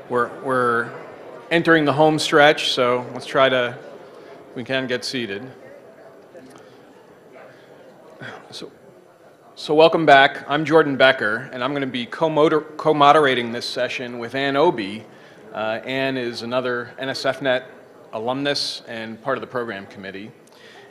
We're entering the home stretch, so let's try to, if we can, get seated. So welcome back. I'm Jordan Becker, and I'm going to be co-moderating this session with Ann Obie. Ann is another NSFNET alumnus and part of the program committee.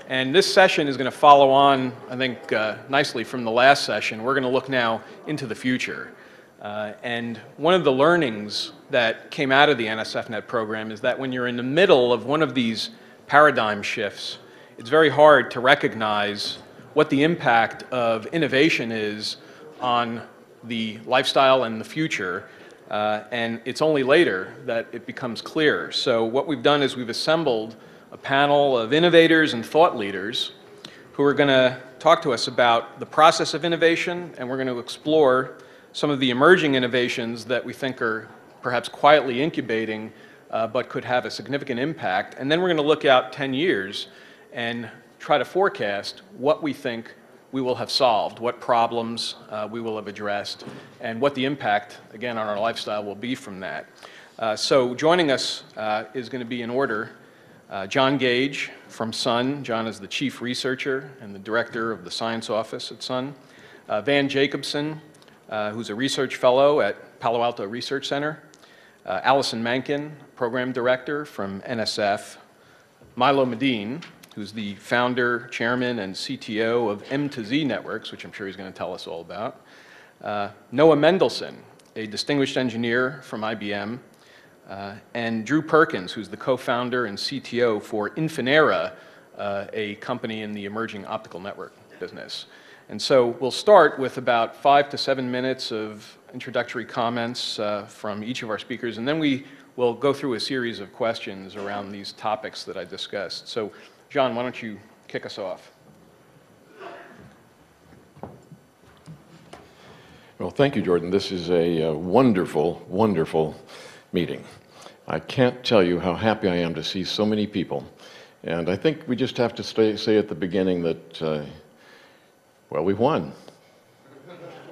And this session is going to follow on, I think, nicely from the last session. We're going to look now into the future. And one of the learnings that came out of the NSFNET program is that when you're in the middle of one of these paradigm shifts, it's very hard to recognize what the impact of innovation is on the lifestyle and the future. And it's only later that it becomes clear. So what we've done is we've assembled a panel of innovators and thought leaders who are going to talk to us about the process of innovation, and we're going to explore some of the emerging innovations that we think are perhaps quietly incubating but could have a significant impact. And then we're going to look out 10 years and try to forecast what we think we will have solved, what problems we will have addressed, and what the impact, again, on our lifestyle will be from that. So joining us is going to be in order John Gage from Sun. John is the chief researcher and the director of the science office at Sun. Van Jacobson, who's a research fellow at Palo Alto Research Center. Allison Mankin, program director from NSF. Milo Medin, who's the founder, chairman, and CTO of M2Z Networks, which I'm sure he's going to tell us all about. Noah Mendelsohn, a distinguished engineer from IBM. And Drew Perkins, who's the co-founder and CTO for Infinera, a company in the emerging optical network business. And so we'll start with about 5 to 7 minutes of introductory comments from each of our speakers, and then we will go through a series of questions around these topics that I discussed. So, John, why don't you kick us off? Well, thank you, Jordan. This is a wonderful, wonderful meeting. I can't tell you how happy I am to see so many people. And I think we just have to say at the beginning that well, we've won.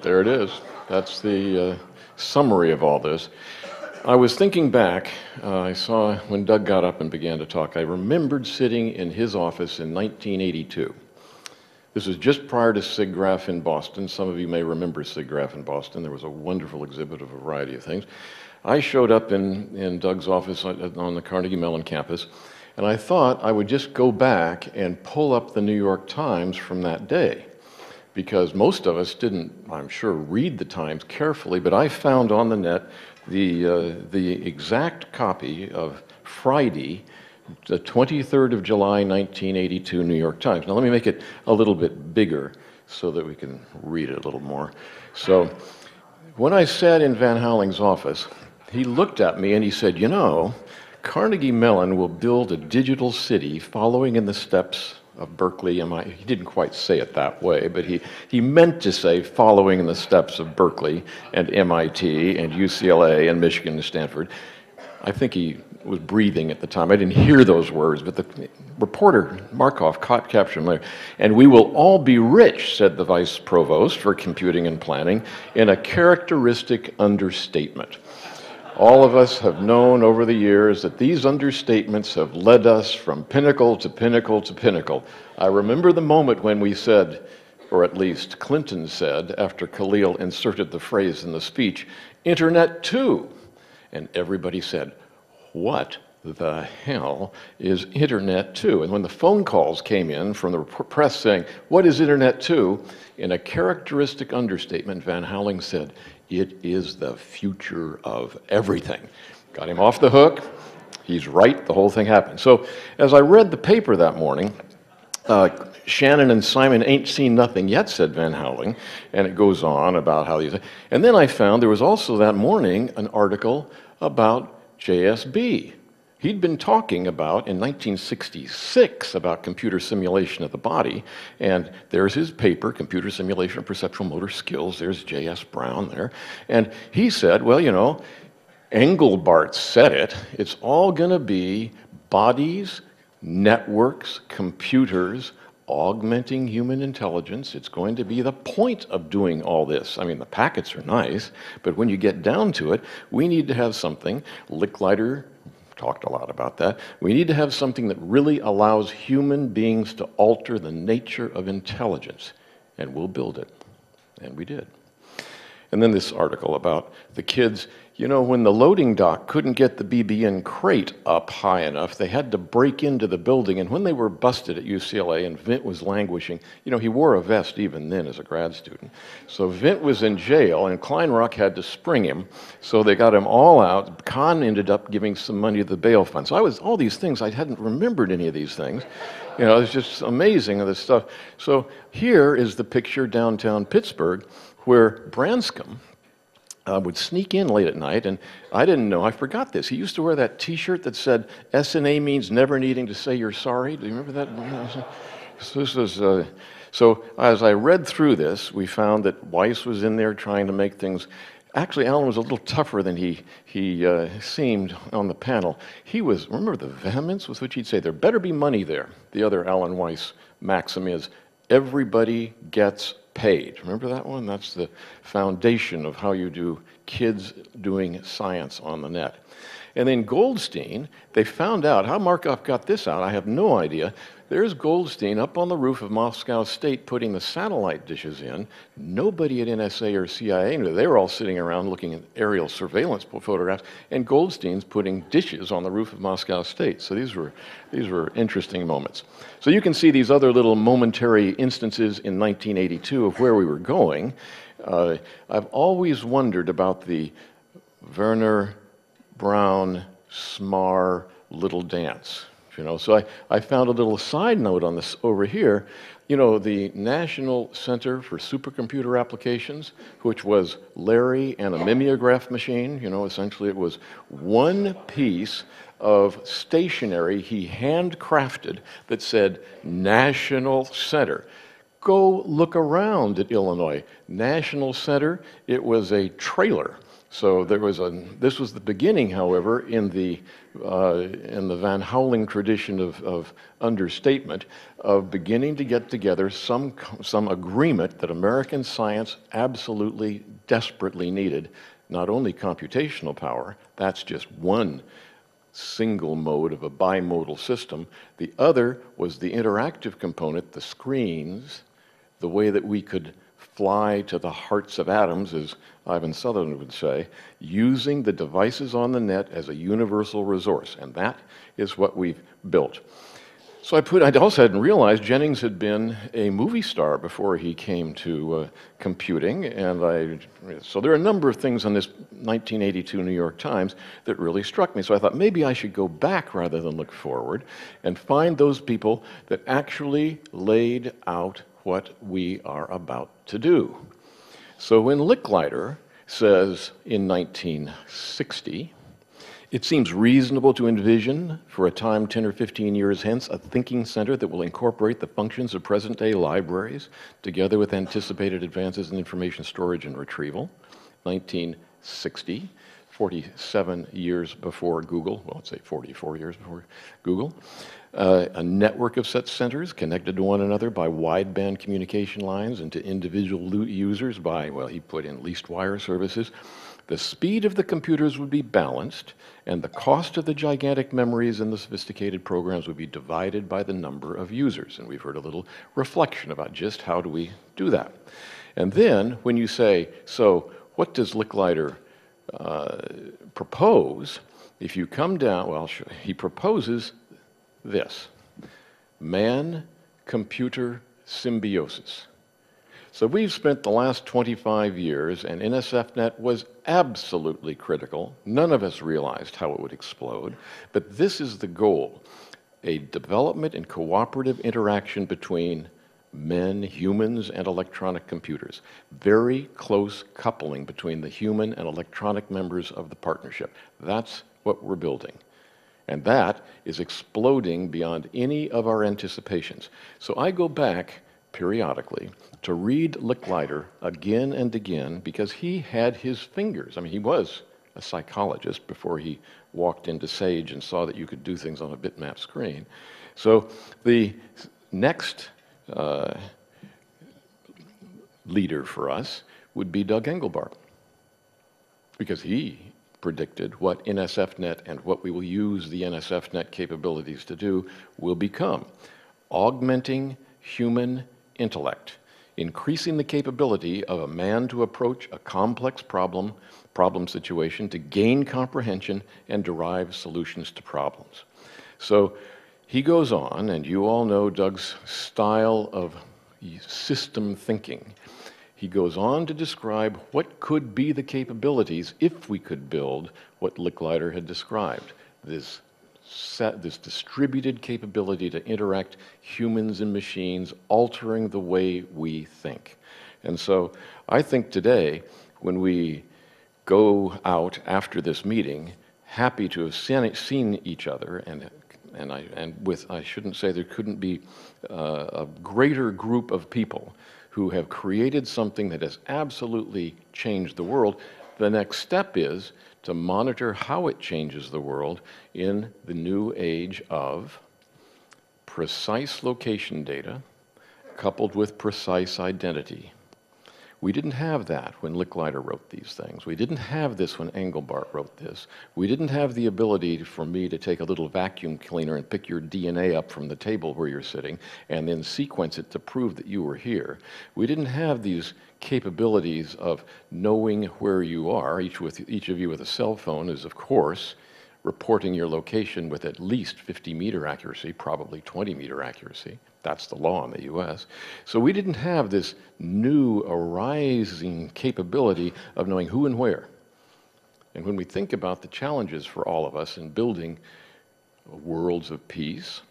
There it is. That's the summary of all this. I was thinking back, I saw when Doug got up and began to talk, I remembered sitting in his office in 1982. This was just prior to SIGGRAPH in Boston. Some of you may remember SIGGRAPH in Boston. There was a wonderful exhibit of a variety of things. I showed up in Doug's office on the Carnegie Mellon campus, and I thought I would just go back and pull up the New York Times from that day, because most of us didn't, I'm sure, read the Times carefully, but I found on the net the exact copy of Friday, the 23rd of July, 1982 New York Times. Now let me make it a little bit bigger so that we can read it a little more. So when I sat in Van Houweling's office, he looked at me and he said, you know, Carnegie Mellon will build a digital city following in the steps of Berkeley, MIT. He didn't quite say it that way, but he meant to say following in the steps of Berkeley and MIT and UCLA and Michigan and Stanford. I think he was breathing at the time. I didn't hear those words, but the reporter, Markov, captured him later. And we will all be rich, said the vice provost for computing and planning, in a characteristic understatement. All of us have known over the years that these understatements have led us from pinnacle to pinnacle to pinnacle. I remember the moment when we said, or at least Clinton said, after Khalil inserted the phrase in the speech, Internet 2. And everybody said, what the hell is Internet 2? And when the phone calls came in from the press saying, what is Internet 2? In a characteristic understatement, Van Houweling said, it is the future of everything. Got him off the hook. He's right. The whole thing happened. So as I read the paper that morning, Shannon and Simon ain't seen nothing yet, said Van Houweling, and it goes on about how these... And then I found there was also that morning an article about JSB. He'd been talking about, in 1966, about computer simulation of the body, and there's his paper, Computer Simulation of Perceptual Motor Skills, there's J.S. Brown there, and he said, well, you know, Engelbart said it, it's all going to be bodies, networks, computers, augmenting human intelligence. It's going to be the point of doing all this. I mean, the packets are nice, but when you get down to it, we need to have something. Licklider talked a lot about that. We need to have something that really allows human beings to alter the nature of intelligence, and we'll build it. And we did. And then this article about the kids, you know, when the loading dock couldn't get the BBN crate up high enough, they had to break into the building. And when they were busted at UCLA and Vint was languishing, you know, he wore a vest even then as a grad student. So Vint was in jail and Kleinrock had to spring him. So they got him all out. Kahn ended up giving some money to the bail fund. So all these things, I hadn't remembered any of these things. You know, it's just amazing, this stuff. So here is the picture downtown Pittsburgh where Branscombe would sneak in late at night, and I didn't know, I forgot this. He used to wear that T-shirt that said, S&A means never needing to say you're sorry. Do you remember that? So this was, so as I read through this, we found that Weiss was in there trying to make things. Actually, Alan was a little tougher than he seemed on the panel. He was, remember the vehemence with which he'd say, there better be money there. The other Alan Weiss maxim is, everybody gets paid. Remember that one? That's the foundation of how you do kids doing science on the net. And then Goldstein, they found out, how Markov got this out, I have no idea. There's Goldstein up on the roof of Moscow State putting the satellite dishes in. Nobody at NSA or CIA knew. They were all sitting around looking at aerial surveillance photographs, and Goldstein's putting dishes on the roof of Moscow State. So these were interesting moments. So you can see these other little momentary instances in 1982 of where we were going. I've always wondered about the Werner Brown Smar little dance. You know, so I found a little side note on this over here. You know, the National Center for Supercomputer Applications, which was Larry and a mimeograph machine. You know, essentially it was one piece of stationery he handcrafted that said National Center. Go look around at Illinois. National Center, it was a trailer. So this was the beginning, however, in the Van Houweling tradition of understatement, of beginning to get together some agreement that American science absolutely, desperately needed. Not only computational power, that's just one single mode of a bimodal system. The other was the interactive component, the screens, the way that we could fly to the hearts of atoms, as Ivan Sutherland would say, using the devices on the net as a universal resource. And that is what we've built. So I also hadn't realized Jennings had been a movie star before he came to computing. And so there are a number of things on this 1982 New York Times that really struck me. So I thought maybe I should go back rather than look forward and find those people that actually laid out what we are about to do. So when Licklider says in 1960, it seems reasonable to envision for a time 10 or 15 years hence a thinking center that will incorporate the functions of present-day libraries together with anticipated advances in information storage and retrieval. 1960, 47 years before Google, well, let's say 44 years before Google. A network of such centers connected to one another by wideband communication lines and to individual users by, well, he put in leased wire services. The speed of the computers would be balanced, and the cost of the gigantic memories and the sophisticated programs would be divided by the number of users. And we've heard a little reflection about just how do we do that. And then when you say, so what does Licklider propose? If you come down, well, he proposes this: man-computer symbiosis. So we've spent the last 25 years, and NSFNET was absolutely critical. None of us realized how it would explode, but this is the goal: a development and cooperative interaction between men, humans, and electronic computers. Very close coupling between the human and electronic members of the partnership. That's what we're building. And that is exploding beyond any of our anticipations. So I go back periodically to read Licklider again and again because he had his fingers. I mean, he was a psychologist before he walked into Sage and saw that you could do things on a bitmap screen. So the next leader for us would be Doug Engelbart, because he predicted what NSFNET and what we will use the NSFNET capabilities to do will become. Augmenting human intellect, increasing the capability of a man to approach a complex problem situation, to gain comprehension and derive solutions to problems. So he goes on, and you all know Doug's style of system thinking. He goes on to describe what could be the capabilities if we could build what Licklider had described, this distributed capability to interact humans and machines, altering the way we think. And so I think today, when we go out after this meeting, happy to have seen each other, I shouldn't say there couldn't be a greater group of people who have created something that has absolutely changed the world. The next step is to monitor how it changes the world in the new age of precise location data coupled with precise identity. We didn't have that when Licklider wrote these things. We didn't have this when Engelbart wrote this. We didn't have the ability for me to take a little vacuum cleaner and pick your DNA up from the table where you're sitting and then sequence it to prove that you were here. We didn't have these capabilities of knowing where you are. Each of you with a cell phone is, of course, reporting your location with at least 50-meter accuracy, probably 20-meter accuracy. That's the law in the US. So we didn't have this new arising capability of knowing who and where. And when we think about the challenges for all of us in building worlds of peace,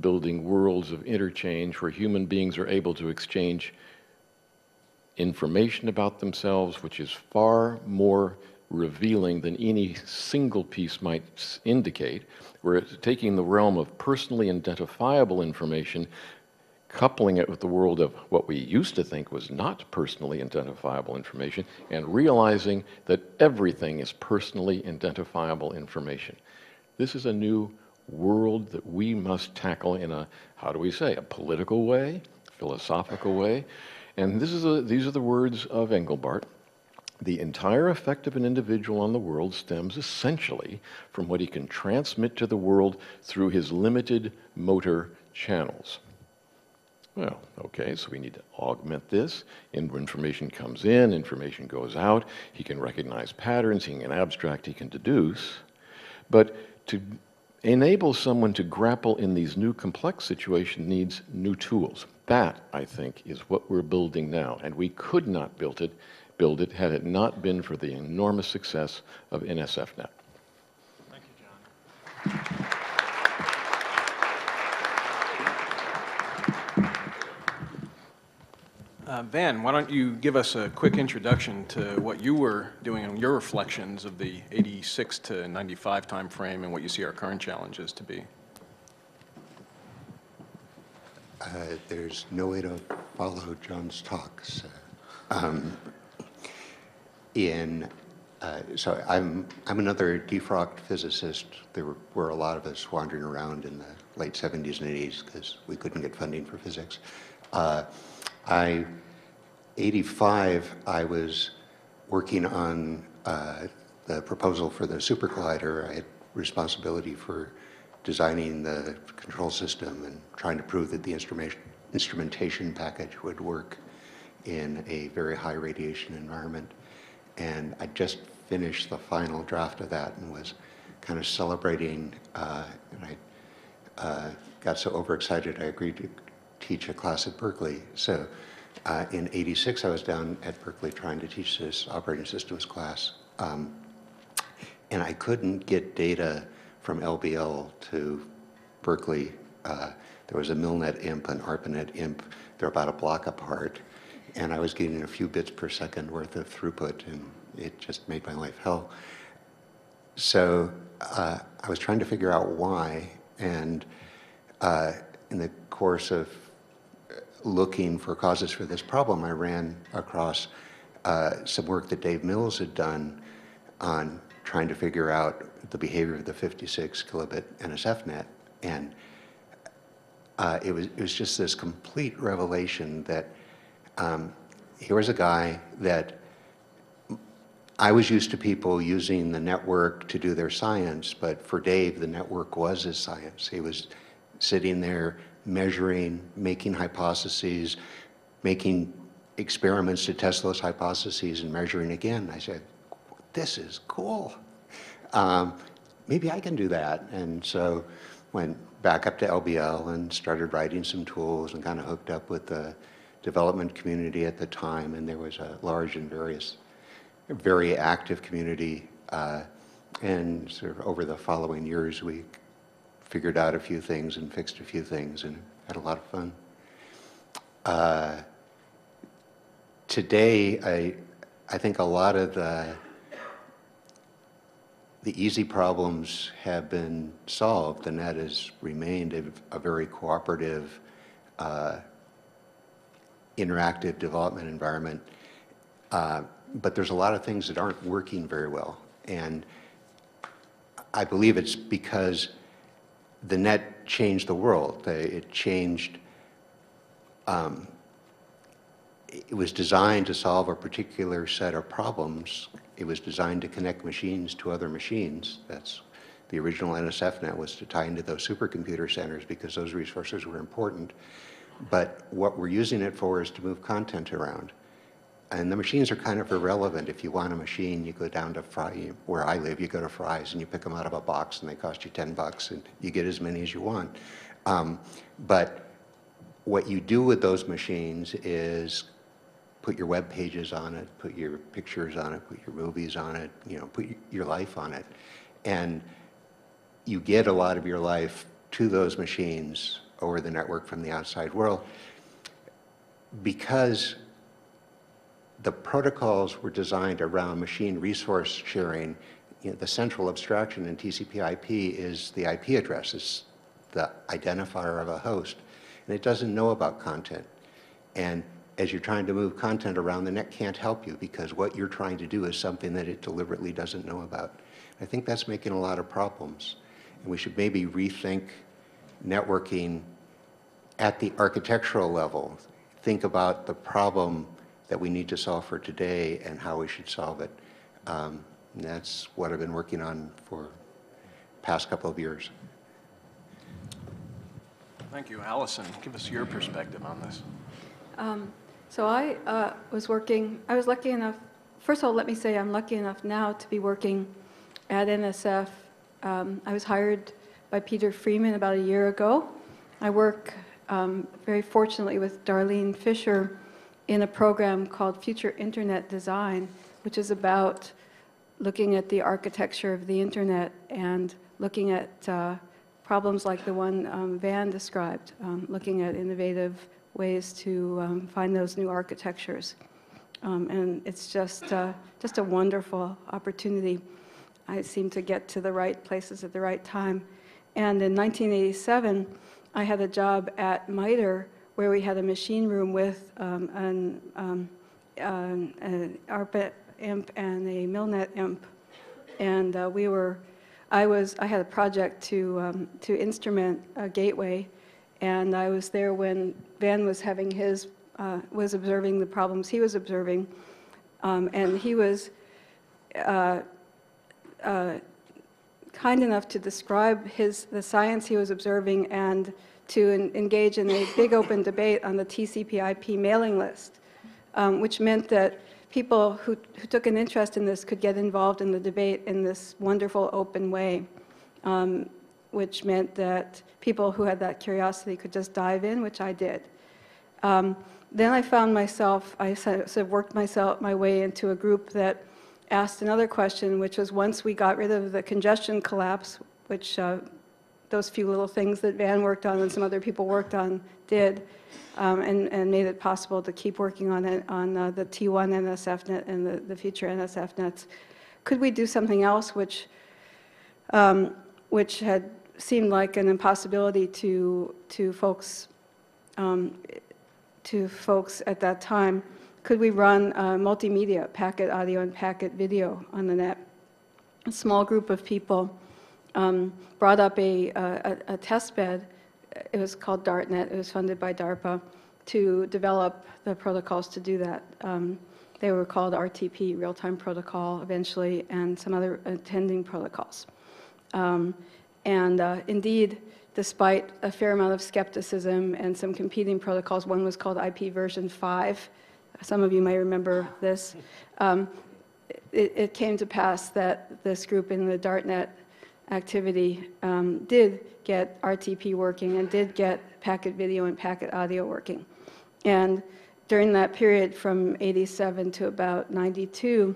building worlds of interchange where human beings are able to exchange information about themselves, which is far more revealing than any single piece might indicate, we're taking the realm of personally identifiable information, coupling it with the world of what we used to think was not personally identifiable information, and realizing that everything is personally identifiable information. This is a new world that we must tackle in a, how do we say, a political way, philosophical way. And these are the words of Engelbart. The entire effect of an individual on the world stems essentially from what he can transmit to the world through his limited motor channels. Well, okay, so we need to augment this. Information comes in, information goes out. He can recognize patterns, he can abstract, he can deduce. But to enable someone to grapple in these new complex situations needs new tools. That, I think, is what we're building now. And we could not build it had it not been for the enormous success of NSFNet. Thank you, John. Van, why don't you give us a quick introduction to what you were doing in your reflections of the 86 to 95 time frame and what you see our current challenges to be? There's no way to follow John's talks. So I'm another defrocked physicist. There were a lot of us wandering around in the late 70s and 80s because we couldn't get funding for physics. 85, I was working on the proposal for the super collider. I had responsibility for designing the control system and trying to prove that the instrumentation package would work in a very high radiation environment. And I just finished the final draft of that and was kind of celebrating, and I got so overexcited I agreed to teach a class at Berkeley. So in 86, I was down at Berkeley trying to teach this operating systems class. And I couldn't get data from LBL to Berkeley. There was a Milnet imp, an ARPANET imp. They're about a block apart. And I was getting a few bits per second worth of throughput, and it just made my life hell. So I was trying to figure out why, and in the course of looking for causes for this problem, I ran across some work that Dave Mills had done on trying to figure out the behavior of the 56 kilobit NSFNet. And it was just this complete revelation that here was a guy that I was used to people using the network to do their science, but for Dave, the network was his science. He was sitting there measuring, making hypotheses, making experiments to test those hypotheses and measuring again. I said, this is cool. Maybe I can do that. And so went back up to LBL and started writing some tools and kind of hooked up with the development community at the time. And there was a large and very active community. And sort of over the following years, we figured out a few things and fixed a few things and had a lot of fun. Today, I think a lot of the easy problems have been solved. The net has remained a very cooperative, interactive development environment. But there's a lot of things that aren't working very well. And I believe it's because the net changed the world. It changed, it was designed to solve a particular set of problems. It was designed to connect machines to other machines. That's the original NSFNET, was to tie into those supercomputer centers because those resources were important. But what we're using it for is to move content around. And the machines are kind of irrelevant. If you want a machine, you go down to Fry, where I live, you go to Fry's and you pick them out of a box and they cost you $10 and you get as many as you want. But what you do with those machines is put your web pages on it, put your pictures on it, put your movies on it, put your life on it. And you get a lot of your life to those machines over the network from the outside world because the protocols were designed around machine resource sharing. The central abstraction in TCP/IP is the IP address. It's the identifier of a host. And it doesn't know about content. And as you're trying to move content around, the net can't help you because what you're trying to do is something that it deliberately doesn't know about. I think that's making a lot of problems. And we should maybe rethink networking at the architectural level. Think about the problem that we need to solve for today and how we should solve it. And that's what I've been working on for the past couple of years. Thank you. Allison, give us your perspective on this. So I was lucky enough, first of all, let me say I'm lucky enough now to be working at NSF. I was hired by Peter Freeman about a year ago. I work very fortunately with Darlene Fisher in a program called Future Internet Design, which is about looking at the architecture of the internet and looking at problems like the one Van described, looking at innovative ways to find those new architectures. And it's just a wonderful opportunity. I seem to get to the right places at the right time. And in 1987, I had a job at MITRE where we had a machine room with an ARPA imp and a MILNET imp. And I had a project to instrument a gateway, and I was there when Van was having was observing the problems he was observing, and he was kind enough to describe the science he was observing and to engage in a big open debate on the TCP/IP mailing list, which meant that people who took an interest in this could get involved in the debate in this wonderful open way, which meant that people who had that curiosity could just dive in, which I did. Then I found myself, I sort of worked my way into a group that asked another question, which was once we got rid of the congestion collapse, which those few little things that Van worked on and some other people worked on did, and made it possible to keep working on it on the T1 NSFNet and the future NSFNets. Could we do something else which had seemed like an impossibility to folks at that time? Could we run multimedia, packet audio and packet video on the net? A small group of people brought up a test bed it was called DARTNet. It was funded by DARPA to develop the protocols to do that. They were called RTP, Real-Time Protocol, eventually, and some other attending protocols. Indeed, despite a fair amount of skepticism and some competing protocols, one was called IP version 5. Some of you may remember this. It came to pass that this group in the DARTNet activity did get RTP working and did get packet video and packet audio working. And during that period from 87 to about 92,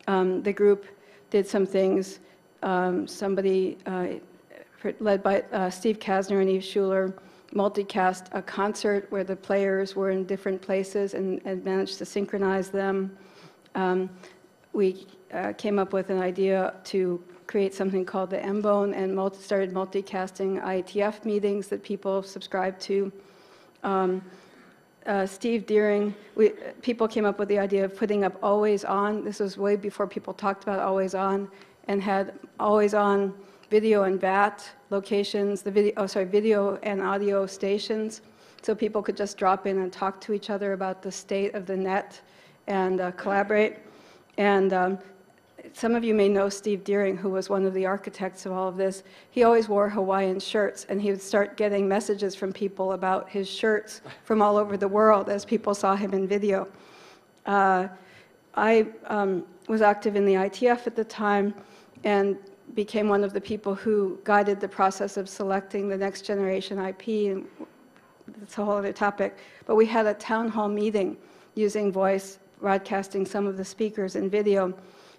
the group did some things. Somebody led by Steve Kasner and Eve Schuler multicast a concert where the players were in different places and managed to synchronize them. We came up with an idea to create something called the MBone and started multicasting IETF meetings that people subscribed to. Steve Deering, people came up with the idea of putting up always on. This was way before people talked about always on, and had always on video and VAT locations, video and audio stations, so people could just drop in and talk to each other about the state of the net and collaborate. And some of you may know Steve Deering, who was one of the architects of all of this. He always wore Hawaiian shirts, and he would start getting messages from people about his shirts from all over the world as people saw him in video. I was active in the ITF at the time and became one of the people who guided the process of selecting the next generation IP, and that's a whole other topic. But we had a town hall meeting using voice, broadcasting some of the speakers in video.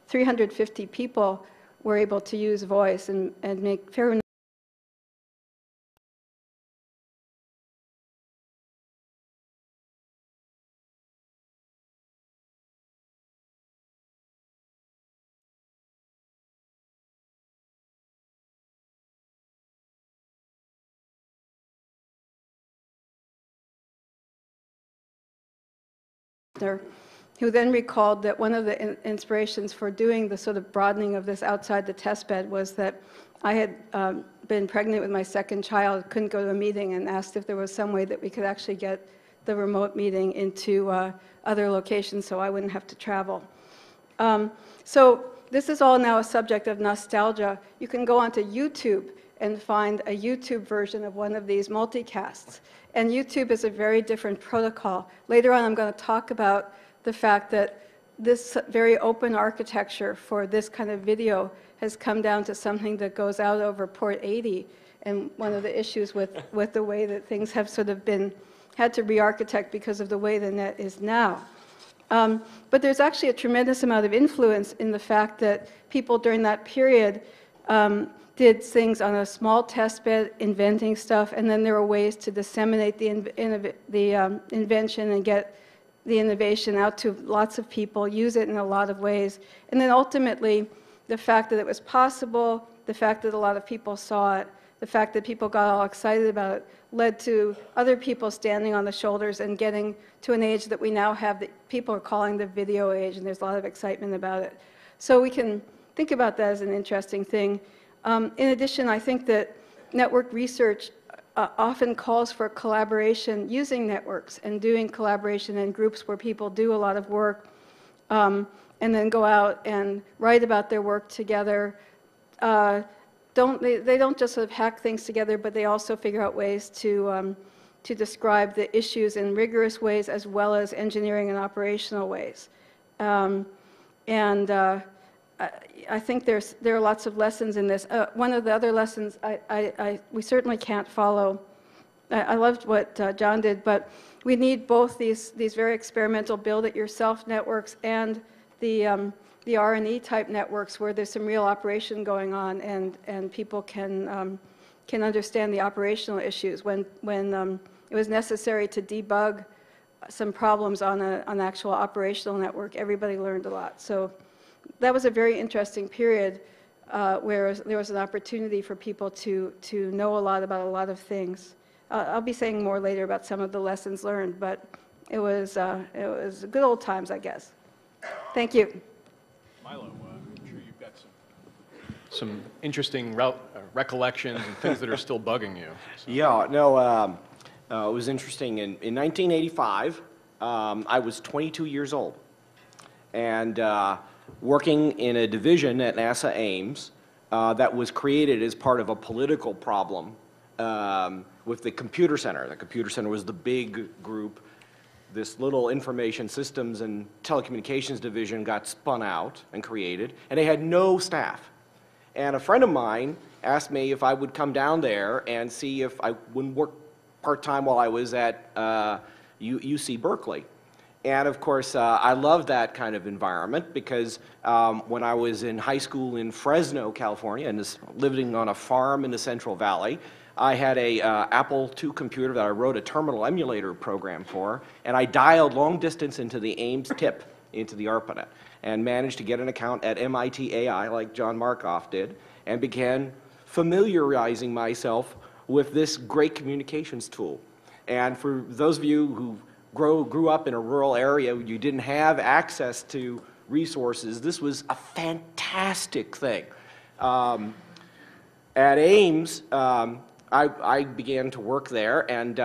350 people were able to use voice and make fair enough. Who then recalled that one of the inspirations for doing the sort of broadening of this outside the test bed was that I had been pregnant with my second child, couldn't go to a meeting, and asked if there was some way that we could actually get the remote meeting into other locations so I wouldn't have to travel. So this is all now a subject of nostalgia. You can go onto YouTube and find a YouTube version of one of these multicasts. And YouTube is a very different protocol. Later on, I'm going to talk about the fact that this very open architecture for this kind of video has come down to something that goes out over port 80. And one of the issues with the way that things have sort of had to re-architect because of the way the net is now. But there's actually a tremendous amount of influence in the fact that people during that period did things on a small test bed, inventing stuff, and then there were ways to disseminate the invention and get the innovation out to lots of people, use it in a lot of ways. And then ultimately, the fact that it was possible, the fact that a lot of people saw it, the fact that people got all excited about it, led to other people standing on the shoulders and getting to an age that we now have that people are calling the video age, and there's a lot of excitement about it. So we can think about that as an interesting thing. In addition, I think that network research often calls for collaboration using networks and doing collaboration in groups where people do a lot of work and then go out and write about their work together. They don't just sort of hack things together, but they also figure out ways to describe the issues in rigorous ways as well as engineering and operational ways. I think there are lots of lessons in this. One of the other lessons we certainly can't follow. I loved what John did, but we need both these very experimental build-it-yourself networks and the R&E type networks where there's some real operation going on and people can understand the operational issues. When it was necessary to debug some problems on an actual operational network, everybody learned a lot. So that was a very interesting period where there was an opportunity for people to know a lot about a lot of things. I'll be saying more later about some of the lessons learned, but it was good old times, I guess. Thank you. Milo, I'm sure you've got some some interesting recollections and things that are still bugging you. So. Yeah, no, it was interesting. In 1985, I was 22 years old, and working in a division at NASA Ames that was created as part of a political problem with the computer center. The computer center was the big group. This little information systems and telecommunications division got spun out and created, and they had no staff. And a friend of mine asked me if I would come down there and see if I wouldn't work part-time while I was at UC Berkeley. And of course, I love that kind of environment because when I was in high school in Fresno, California, and living on a farm in the Central Valley, I had a Apple II computer that I wrote a terminal emulator program for, and I dialed long distance into the Ames TIP, into the ARPANET, and managed to get an account at MIT AI like John Markoff did, and began familiarizing myself with this great communications tool. And for those of you who grew up in a rural area, you didn't have access to resources, this was a fantastic thing. At Ames, I began to work there, and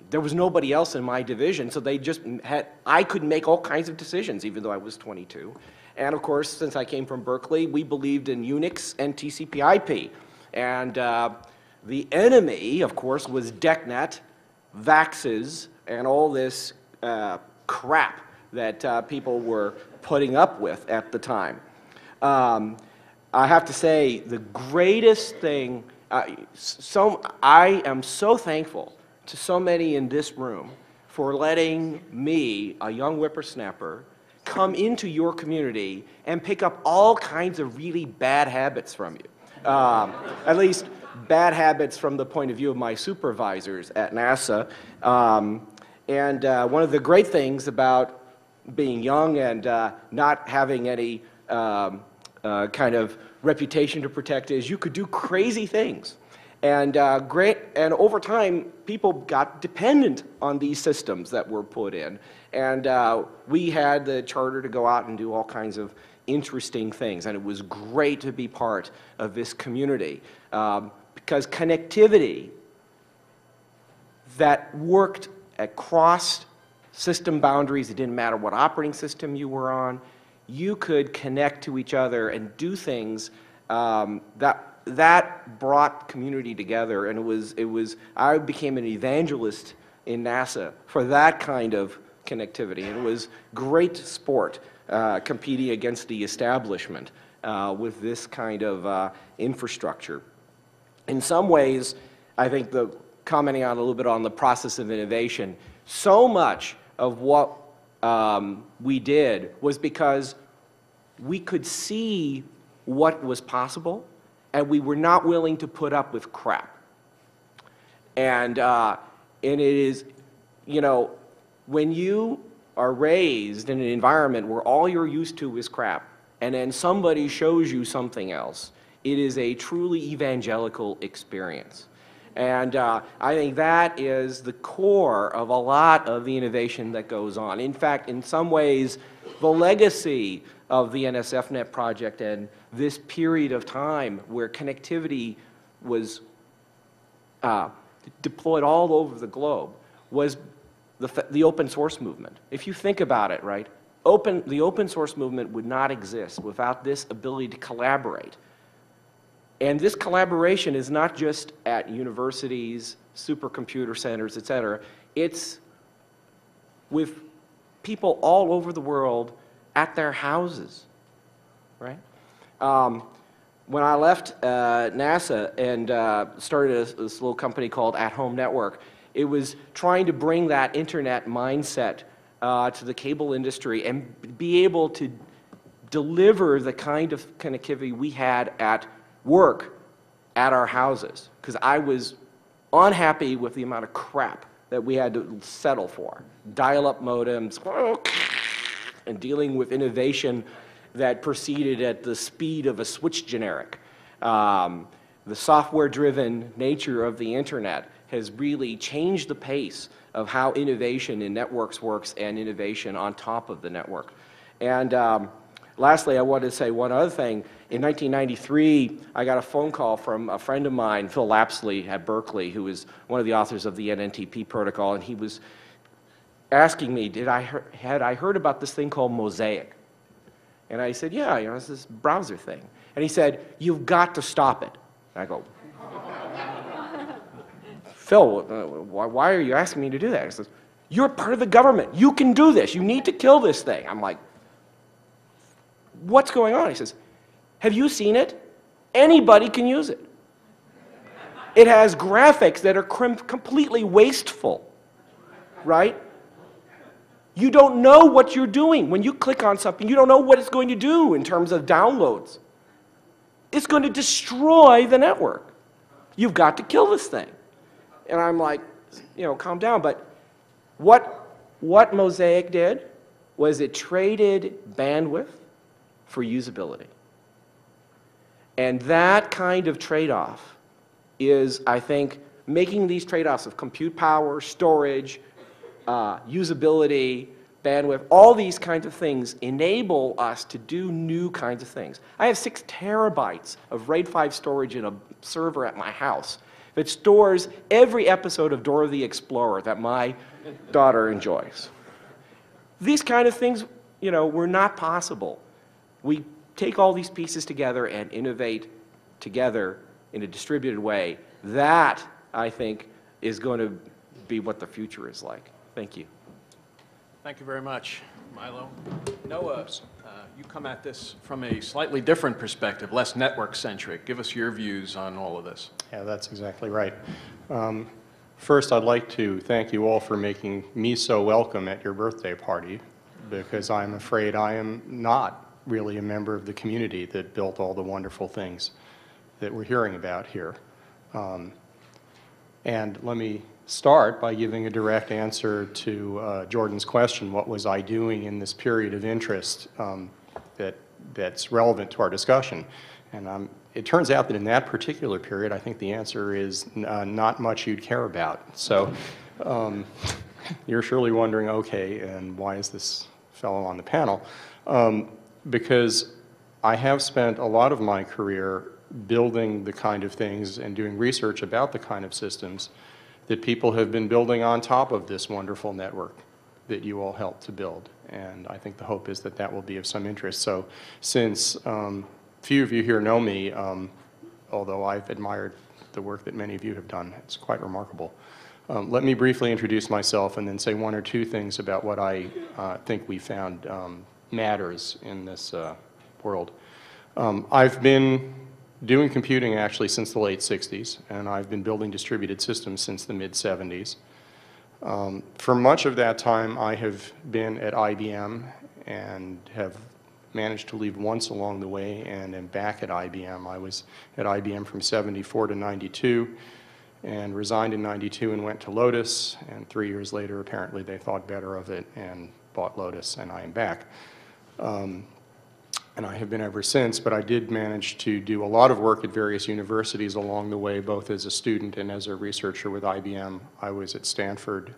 there was nobody else in my division, so they just had, I could make all kinds of decisions, even though I was 22. And of course, since I came from Berkeley, we believed in Unix and TCP/IP. And the enemy, of course, was DECnet, VAXes, and all this crap that people were putting up with at the time. I have to say, the greatest thing, I am so thankful to so many in this room for letting me, a young whippersnapper, come into your community and pick up all kinds of really bad habits from you. At least bad habits from the point of view of my supervisors at NASA. One of the great things about being young and not having any kind of reputation to protect is you could do crazy things. And over time, people got dependent on these systems that were put in. And we had the charter to go out and do all kinds of interesting things. And it was great to be part of this community because connectivity that worked across system boundaries, it didn't matter what operating system you were on, you could connect to each other and do things that brought community together, and I became an evangelist in NASA for that kind of connectivity, and it was great sport competing against the establishment with this kind of infrastructure. In some ways, I think commenting on a little bit on the process of innovation, so much of what we did was because we could see what was possible, and we were not willing to put up with crap. And it is, you know, when you are raised in an environment where all you're used to is crap, and then somebody shows you something else, it is a truly evangelical experience. And I think that is the core of a lot of the innovation that goes on. In fact, in some ways, the legacy of the NSFNET project and this period of time where connectivity was deployed all over the globe was the open source movement. If you think about it, right, the open source movement would not exist without this ability to collaborate. And this collaboration is not just at universities, supercomputer centers, et cetera. It's with people all over the world at their houses, right? When I left NASA and started this little company called At Home Network, it was trying to bring that internet mindset to the cable industry and be able to deliver the kind of connectivity we had at work at our houses, because I was unhappy with the amount of crap that we had to settle for. Dial-up modems, and dealing with innovation that proceeded at the speed of a switch generic. The software-driven nature of the internet has really changed the pace of how innovation in networks works and innovation on top of the network. And lastly, I want to say one other thing. in 1993, I got a phone call from a friend of mine, Phil Lapsley at Berkeley, who is one of the authors of the NNTP protocol, and he was asking me, had I heard about this thing called Mosaic? And I said, yeah, you know, it's this browser thing. And he said, you've got to stop it. And I go, Phil, why are you asking me to do that? He says, you're part of the government. You can do this. You need to kill this thing. I'm like, what's going on? He says, have you seen it? Anybody can use it. It has graphics that are completely wasteful, right? You don't know what you're doing. When you click on something, you don't know what it's going to do in terms of downloads. It's going to destroy the network. You've got to kill this thing. And I'm like, you know, calm down. But what Mosaic did was it traded bandwidth for usability. And that kind of trade-off is, I think, making these trade-offs of compute power, storage, usability, bandwidth, all these kinds of things enable us to do new kinds of things. I have 6 terabytes of RAID 5 storage in a server at my house that stores every episode of Dora the Explorer that my daughter enjoys. These kind of things, you know, were not possible. We take all these pieces together and innovate together in a distributed way. That, I think, is going to be what the future is like. Thank you. Thank you very much, Milo. Noah, you come at this from a slightly different perspective, less network-centric. Give us your views on all of this. Yeah, that's exactly right. First, I'd like to thank you all for making me so welcome at your birthday party, because I'm afraid I am not really a member of the community that built all the wonderful things that we're hearing about here. And let me start by giving a direct answer to Jordan's question, what was I doing in this period of interest that's relevant to our discussion? And it turns out that in that particular period, I think the answer is not much you'd care about. So you're surely wondering, okay, and why is this fellow on the panel? Because I have spent a lot of my career building the kind of things and doing research about the kind of systems that people have been building on top of this wonderful network that you all helped to build. And I think the hope is that that will be of some interest. So since few of you here know me, although I've admired the work that many of you have done, it's quite remarkable. Let me briefly introduce myself and then say 1 or 2 things about what I think we found matters in this world. I've been doing computing actually since the late 60s, and I've been building distributed systems since the mid-70s. For much of that time, I have been at IBM and have managed to leave once along the way and am back at IBM. I was at IBM from 74 to 92 and resigned in 92 and went to Lotus, and 3 years later apparently they thought better of it and bought Lotus, and I am back. And I have been ever since, but I did manage to do a lot of work at various universities along the way, both as a student and as a researcher with IBM. I was at Stanford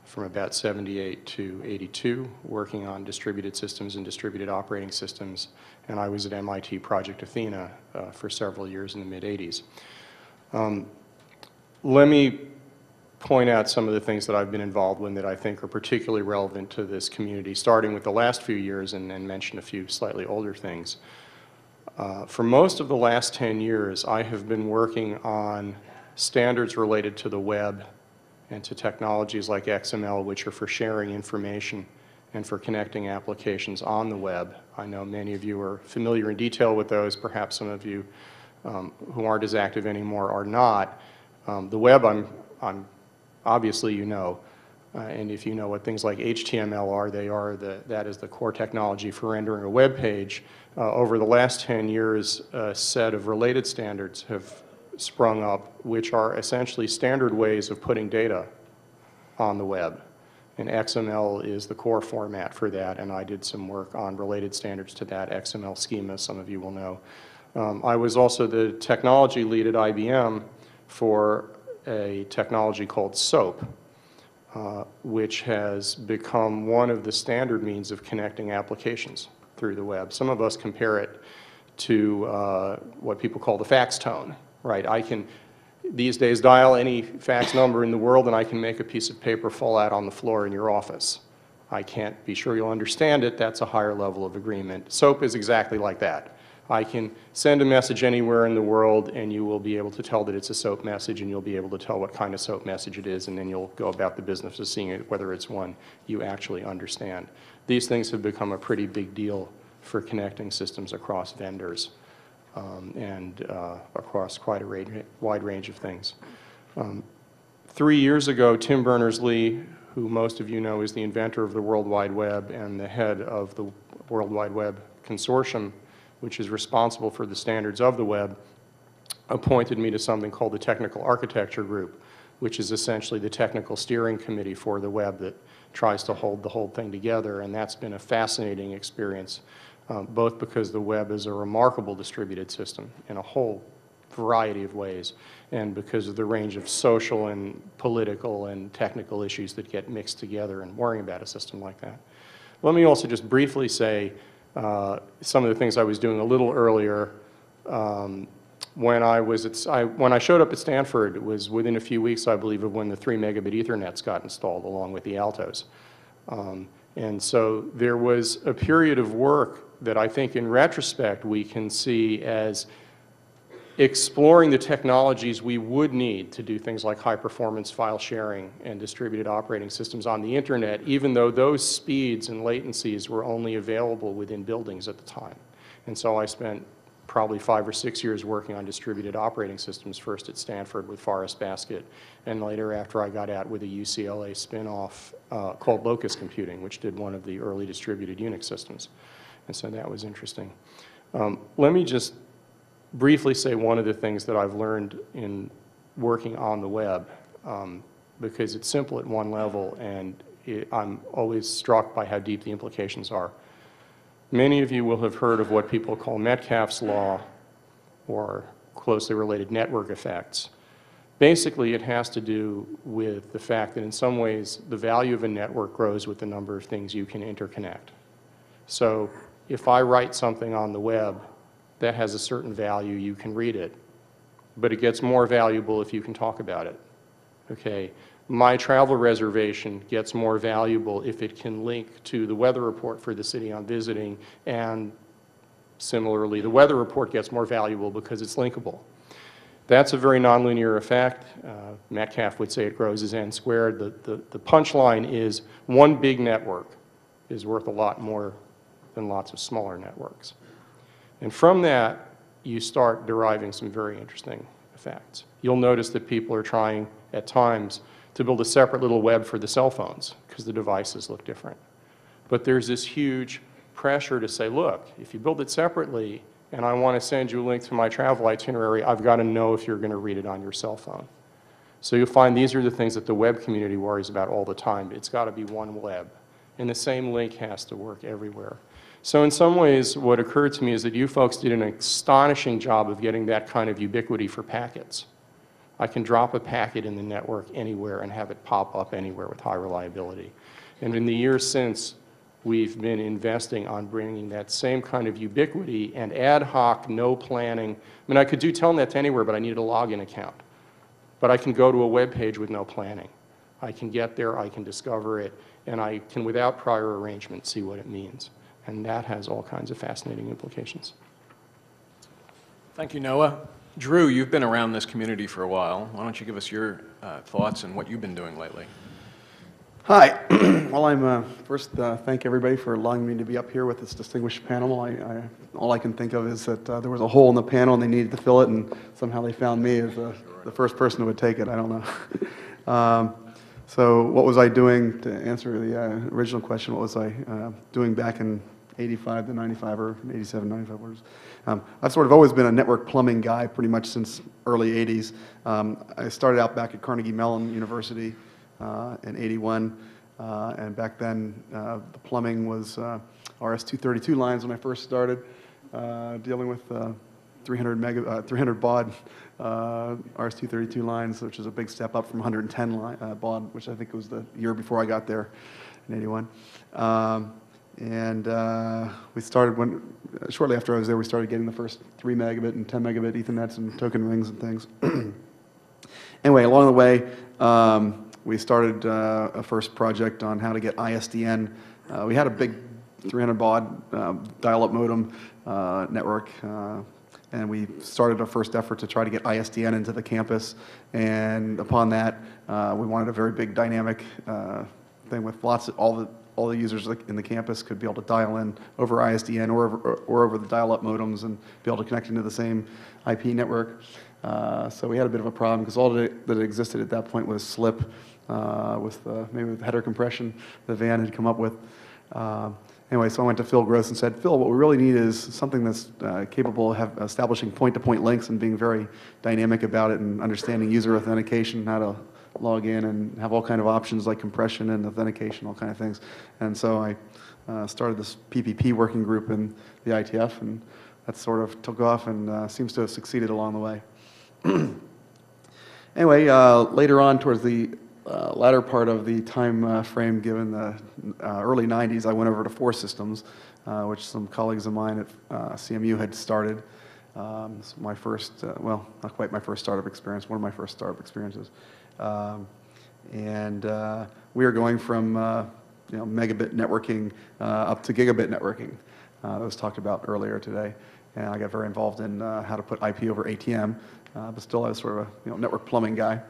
from about 78 to 82, working on distributed systems and distributed operating systems, and I was at MIT Project Athena for several years in the mid-80s. Let me point out some of the things that I've been involved in that I think are particularly relevant to this community, starting with the last few years and mention a few slightly older things. For most of the last 10 years, I have been working on standards related to the web and to technologies like XML, which are for sharing information and for connecting applications on the web. I know many of you are familiar in detail with those. Perhaps some of you who aren't as active anymore are not. The web, I'm obviously you know, and if you know what things like HTML are, that is the core technology for rendering a web page. Over the last 10 years, a set of related standards have sprung up, which are essentially standard ways of putting data on the web. And XML is the core format for that, and I did some work on related standards to that, XML schema, some of you will know. I was also the technology lead at IBM for a technology called SOAP, which has become one of the standard means of connecting applications through the web. Some of us compare it to what people call the fax tone, right? I can, these days, dial any fax number in the world and I can make a piece of paper fall out on the floor in your office. I can't be sure you'll understand it. That's a higher level of agreement. SOAP is exactly like that. I can send a message anywhere in the world and you will be able to tell that it's a SOAP message and you'll be able to tell what kind of SOAP message it is, and then you'll go about the business of seeing it, whether it's one you actually understand. These things have become a pretty big deal for connecting systems across vendors and across quite a wide range of things. 3 years ago, Tim Berners-Lee, who most of you know is the inventor of the World Wide Web and the head of the World Wide Web Consortium, which is responsible for the standards of the web, appointed me to something called the Technical Architecture Group, which is essentially the technical steering committee for the web that tries to hold the whole thing together. And that's been a fascinating experience, both because the web is a remarkable distributed system in a whole variety of ways, and because of the range of social and political and technical issues that get mixed together in worrying about a system like that. Let me also just briefly say some of the things I was doing a little earlier. When I showed up at Stanford, it was within a few weeks, I believe, of when the 3 megabit Ethernets got installed along with the Altos. And so there was a period of work that I think in retrospect we can see as exploring the technologies we would need to do things like high-performance file sharing and distributed operating systems on the internet, even though those speeds and latencies were only available within buildings at the time. And so I spent probably 5 or 6 years working on distributed operating systems, first at Stanford with Forest Basket, and later after I got out with a UCLA spin-off called Locus Computing, which did one of the early distributed Unix systems. And so that was interesting. Let me just briefly say one of the things that I've learned in working on the web, because it's simple at one level, and I'm always struck by how deep the implications are. Many of you will have heard of what people call Metcalfe's law, or closely related network effects. Basically, it has to do with the fact that in some ways the value of a network grows with the number of things you can interconnect. So if I write something on the web that has a certain value, you can read it, but it gets more valuable if you can talk about it. Okay, my travel reservation gets more valuable if it can link to the weather report for the city I'm visiting, and similarly, the weather report gets more valuable because it's linkable. That's a very nonlinear effect. Metcalfe would say it grows as n squared. The punchline is one big network is worth a lot more than lots of smaller networks. And from that, you start deriving some very interesting effects. You'll notice that people are trying, at times, to build a separate little web for the cell phones because the devices look different. But there's this huge pressure to say, look, if you build it separately and I want to send you a link to my travel itinerary, I've got to know if you're going to read it on your cell phone. So you'll find these are the things that the web community worries about all the time. It's got to be one web, and the same link has to work everywhere. So in some ways, what occurred to me is that you folks did an astonishing job of getting that kind of ubiquity for packets. I can drop a packet in the network anywhere and have it pop up anywhere with high reliability. And in the years since, we've been investing on bringing that same kind of ubiquity and ad hoc, no planning. I mean, I could do Telnet to anywhere, but I needed a login account. But I can go to a web page with no planning. I can get there, I can discover it, and I can, without prior arrangement, see what it means. And that has all kinds of fascinating implications. Thank you, Noah. Drew, you've been around this community for a while. Why don't you give us your thoughts and what you've been doing lately? Hi. Well, I'm first thank everybody for allowing me to be up here with this distinguished panel. All I can think of is that there was a hole in the panel and they needed to fill it, and somehow they found me as the first person who would take it. I don't know. So what was I doing, to answer the original question, what was I doing back in 85 to 95 or 87, 95 years? I've sort of always been a network plumbing guy pretty much since early 80s. I started out back at Carnegie Mellon University in 81, and back then the plumbing was RS-232 lines when I first started, dealing with 300 baud RS-232 lines, which is a big step up from 110 baud, which I think was the year before I got there in 81. And we started, shortly after I was there, we started getting the first 3 megabit and 10 megabit Ethernets and token rings and things. Anyway, along the way, we started a first project on how to get ISDN. We had a big 300 baud dial-up modem network, and we started our first effort to try to get ISDN into the campus. And upon that, we wanted a very big dynamic thing with all the users in the campus could be able to dial in over ISDN or over the dial-up modems and be able to connect into the same IP network. So we had a bit of a problem because all that existed at that point was SLIP with maybe with header compression that Van had come up with. Anyway, so I went to Phil Gross and said, Phil, what we really need is something that's capable of establishing point-to-point links and being very dynamic about it and understanding user authentication, how to log in and have all kind of options like compression and authentication, all kind of things. And so I started this PPP working group in the ITF, and that sort of took off and seems to have succeeded along the way. Anyway, later on towards the latter part of the time frame, given the early 90s, I went over to Force Systems, which some colleagues of mine at CMU had started. It's my first, well, not quite my first startup experience, one of my first startup experiences. And we are going from megabit networking up to gigabit networking. That was talked about earlier today. And I got very involved in how to put IP over ATM, but still I was sort of a network plumbing guy.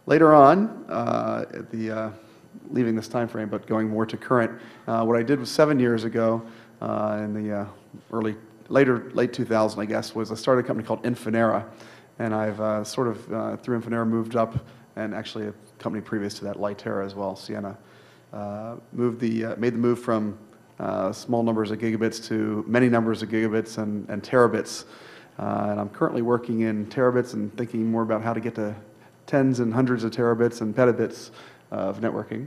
Later on, leaving this time frame, but going more to current, what I did was 7 years ago in the late 2000, I guess, was I started a company called Infinera. And I've sort of, through Infinera, moved up, and actually a company previous to that, Lightera as well, Sienna, made the move from small numbers of gigabits to many numbers of gigabits and terabits. And I'm currently working in terabits and thinking more about how to get to tens and hundreds of terabits and petabits of networking.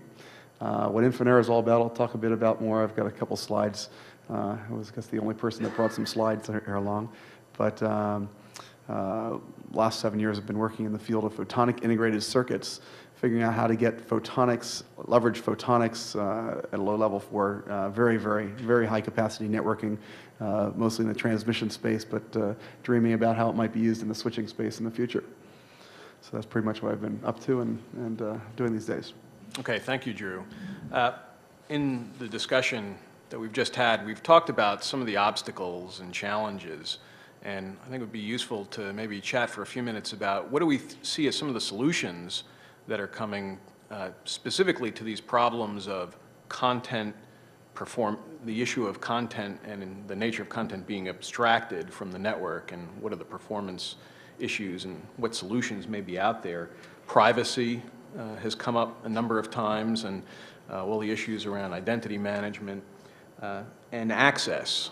What Infinera is all about, I'll talk a bit about more. I've got a couple slides. I was, I guess, the only person that brought some slides here along. But last 7 years I've been working in the field of photonic integrated circuits, figuring out how to get photonics, leverage photonics at a low level for very, very, very high capacity networking, mostly in the transmission space, but dreaming about how it might be used in the switching space in the future. So that's pretty much what I've been up to and doing these days. Okay, thank you, Drew. In the discussion that we've just had, we've talked about some of the obstacles and challenges. And I think it would be useful to maybe chat for a few minutes about what do we see as some of the solutions that are coming specifically to these problems of content, the issue of content and the nature of content being abstracted from the network, and what are the performance issues and what solutions may be out there. Privacy has come up a number of times, and all the issues around identity management and access.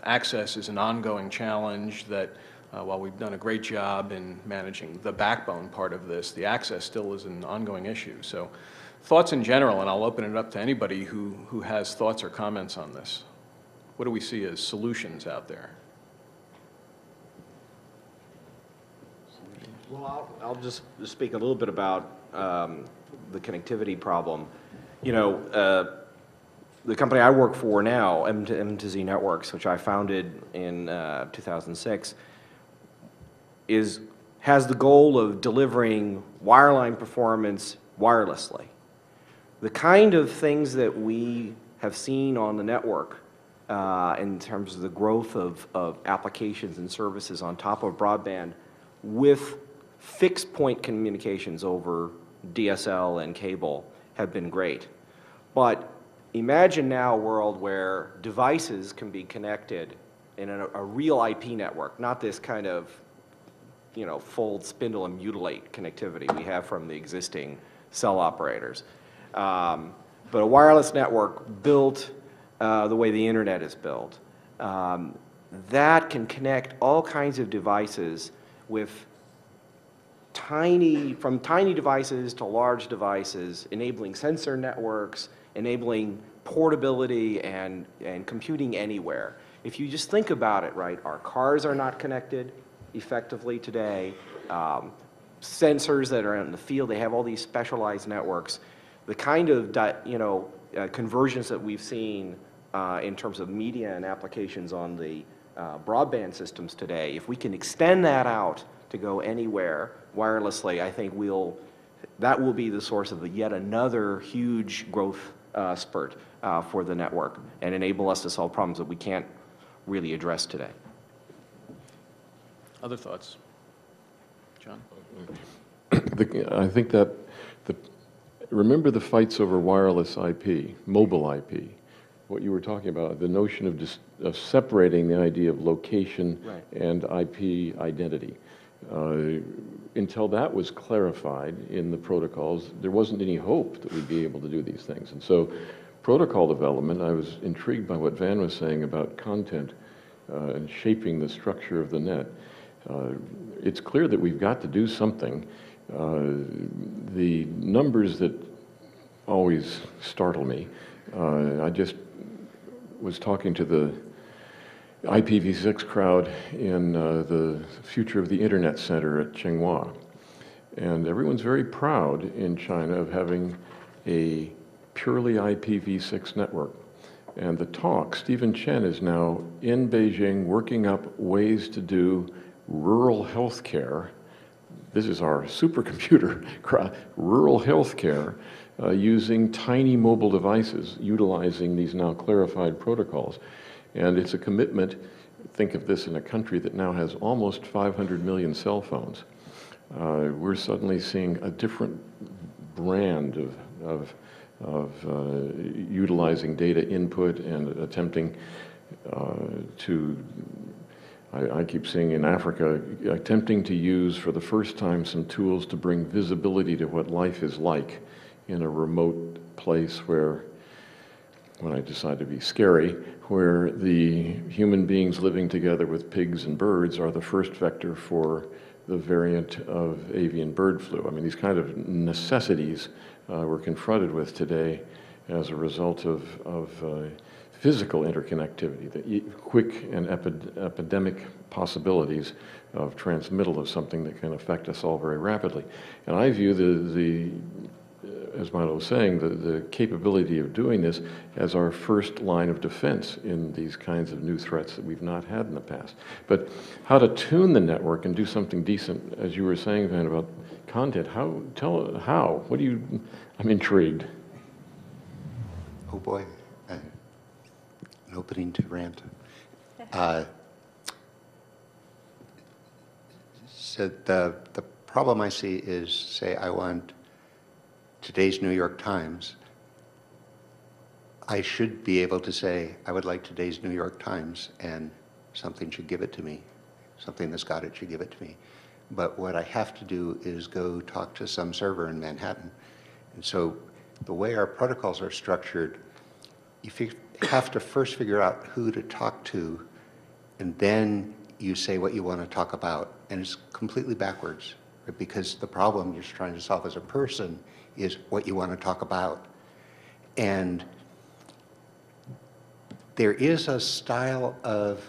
Access is an ongoing challenge that while we've done a great job in managing the backbone part of this, the access still is an ongoing issue. So thoughts in general, and I'll open it up to anybody who has thoughts or comments on this. What do we see as solutions out there? Well, I'll just speak a little bit about the connectivity problem. You know, the company I work for now, M2Z Networks, which I founded in 2006, has the goal of delivering wireline performance wirelessly. The kind of things that we have seen on the network in terms of the growth of applications and services on top of broadband with fixed point communications over DSL and cable have been great. But imagine now a world where devices can be connected in a real IP network, not this kind of, fold, spindle, and mutilate connectivity we have from the existing cell operators. But a wireless network built the way the internet is built, that can connect all kinds of devices with from tiny devices to large devices, enabling sensor networks, enabling portability and computing anywhere. If you just think about it, right, our cars are not connected effectively today. Sensors that are in the field, they have all these specialized networks. the kind of convergence that we've seen in terms of media and applications on the broadband systems today, if we can extend that out to go anywhere wirelessly, I think that will be the source of yet another huge growth spurt for the network and enable us to solve problems that we can't really address today. Other thoughts? John? I think that remember the fights over wireless IP, mobile IP, what you were talking about, the notion of separating the idea of location and IP identity. Until that was clarified in the protocols, there wasn't any hope that we'd be able to do these things. And so protocol development, I was intrigued by what Van was saying about content and shaping the structure of the net. It's clear that we've got to do something. The numbers that always startle me, I just was talking to the IPv6 crowd in the Future of the Internet Center at Tsinghua. And everyone's very proud in China of having a purely IPv6 network. And the talk, Stephen Chen is now in Beijing working up ways to do rural healthcare. This is our supercomputer, rural healthcare, using tiny mobile devices, utilizing these now clarified protocols. And it's a commitment. Think of this in a country that now has almost 500 million cell phones. We're suddenly seeing a different brand of utilizing data input and attempting to, I keep seeing in Africa, attempting to use for the first time some tools to bring visibility to what life is like in a remote place where, when I decide to be scary, where the human beings living together with pigs and birds are the first vector for the variant of avian bird flu. I mean, these kind of necessities we're confronted with today as a result of physical interconnectivity, the quick and epidemic possibilities of transmittal of something that can affect us all very rapidly. And I view as Milo was saying, the capability of doing this as our first line of defense in these kinds of new threats that we've not had in the past. But how to tune the network and do something decent, as you were saying, Van, about content, how? What do you, I'm intrigued. Oh boy, an opening to rant. So the problem I see is, say I want today's New York Times, I should be able to say, I would like today's New York Times, and something should give it to me. Something that's got it should give it to me. But what I have to do is go talk to some server in Manhattan. And so the way our protocols are structured, you have to first figure out who to talk to, and then you say what you want to talk about. And it's completely backwards, right? Because the problem you're trying to solve as a person is what you want to talk about. And there is a style of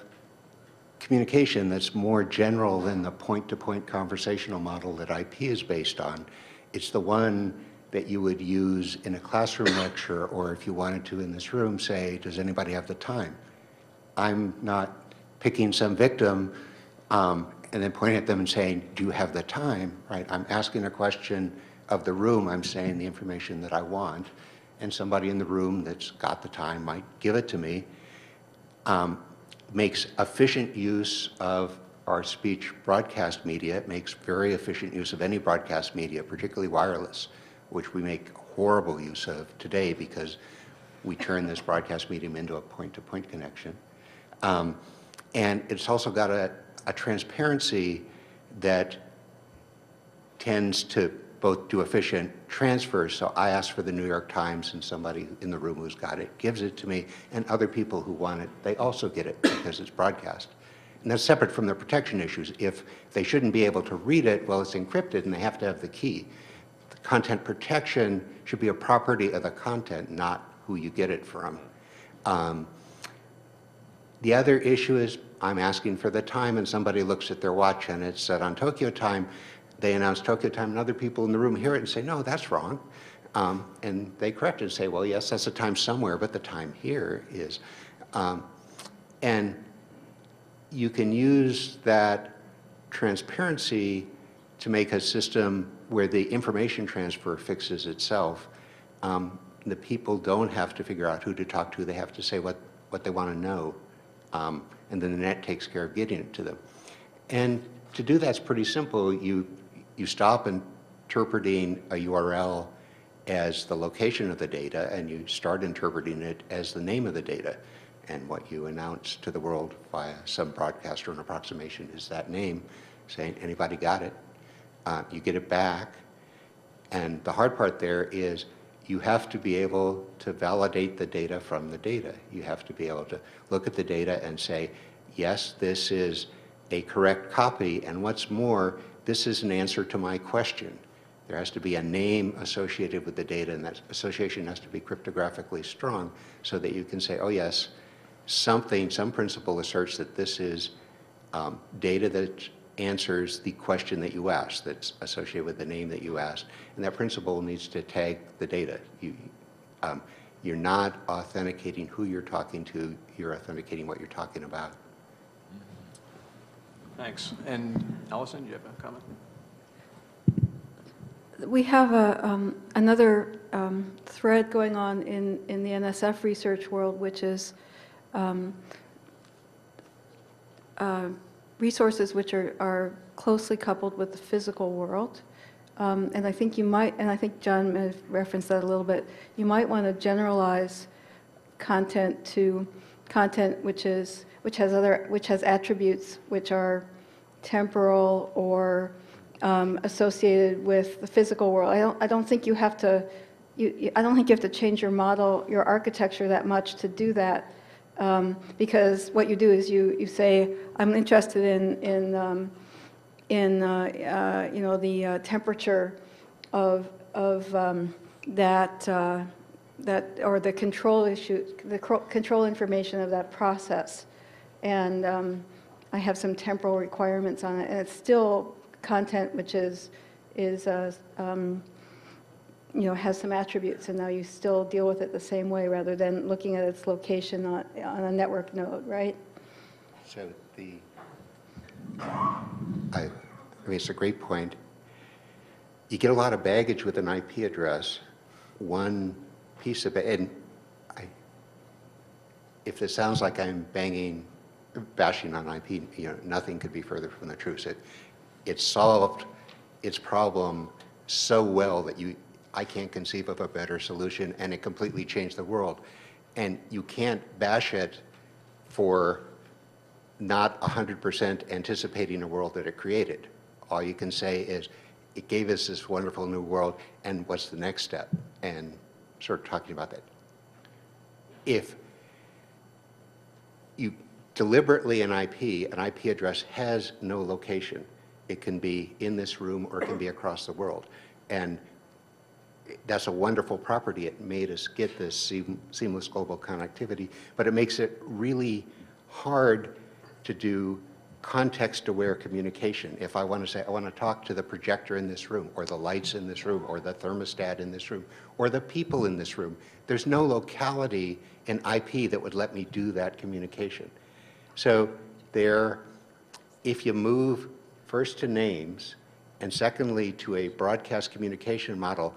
communication that's more general than the point-to-point conversational model that IP is based on. It's the one that you would use in a classroom lecture, or if you wanted to in this room, say, does anybody have the time? I'm not picking some victim and then pointing at them and saying, do you have the time, right? I'm asking a question of the room. I'm saying the information that I want, and somebody in the room that's got the time might give it to me. Makes efficient use of our speech broadcast media. It makes very efficient use of any broadcast media, particularly wireless, which we make horrible use of today because we turn this broadcast medium into a point-to-point connection. And it's also got a transparency that tends to both do efficient transfers. So I ask for the New York Times, and somebody in the room who's got it gives it to me, and other people who want it, they also get it because it's broadcast. And that's separate from the protection issues. If they shouldn't be able to read it, well, it's encrypted and they have to have the key. The content protection should be a property of the content, not who you get it from. The other issue is I'm asking for the time and somebody looks at their watch and it's set on Tokyo time. They announce Tokyo time and other people in the room hear it and say, no, that's wrong. And they correct it and say, well, yes, that's a time somewhere, but the time here is. And you can use that transparency to make a system where the information transfer fixes itself. The people don't have to figure out who to talk to. They have to say what they want to know. And then the net takes care of getting it to them. And to do that's pretty simple. You stop interpreting a URL as the location of the data, and you start interpreting it as the name of the data. And what you announce to the world via some broadcast or an approximation is that name, saying, anybody got it? You get it back. And the hard part there is you have to be able to validate the data from the data. You have to be able to look at the data and say, yes, this is a correct copy, and what's more, this is an answer to my question. There has to be a name associated with the data, and that association has to be cryptographically strong so that you can say, oh yes, some principle asserts that this is data that answers the question that you asked, that's associated with the name that you asked, and that principle needs to tag the data. You're not authenticating who you're talking to, you're authenticating what you're talking about. Thanks. And Allison, do you have a comment? We have another thread going on in the NSF research world, which is resources which are closely coupled with the physical world. And I think you might, and I think John may have referenced that a little bit, you might want to generalize content to content which has attributes which are temporal or associated with the physical world. I don't think you have to. I don't think you have to change your model, your architecture that much to do that, because what you do is you say, I'm interested in the temperature of that or the control issue, the control information of that process, and I have some temporal requirements on it, and it's still content which has some attributes, and now you still deal with it the same way rather than looking at its location on a network node, right? So I mean, it's a great point. You get a lot of baggage with an IP address. One piece of it, and if it sounds like I'm bashing on IP, nothing could be further from the truth. It solved its problem so well that I can't conceive of a better solution, and it completely changed the world. And you can't bash it for not 100% anticipating a world that it created. All you can say is, it gave us this wonderful new world, and what's the next step? And sort of talking about that. If you deliberately an IP address has no location. It can be in this room or it can be across the world. And that's a wonderful property. It made us get this seamless global connectivity, but it makes it really hard to do context-aware communication. If I want to say, I want to talk to the projector in this room, or the lights in this room, or the thermostat in this room, or the people in this room, there's no locality in IP that would let me do that communication. So if you move first to names, and secondly to a broadcast communication model,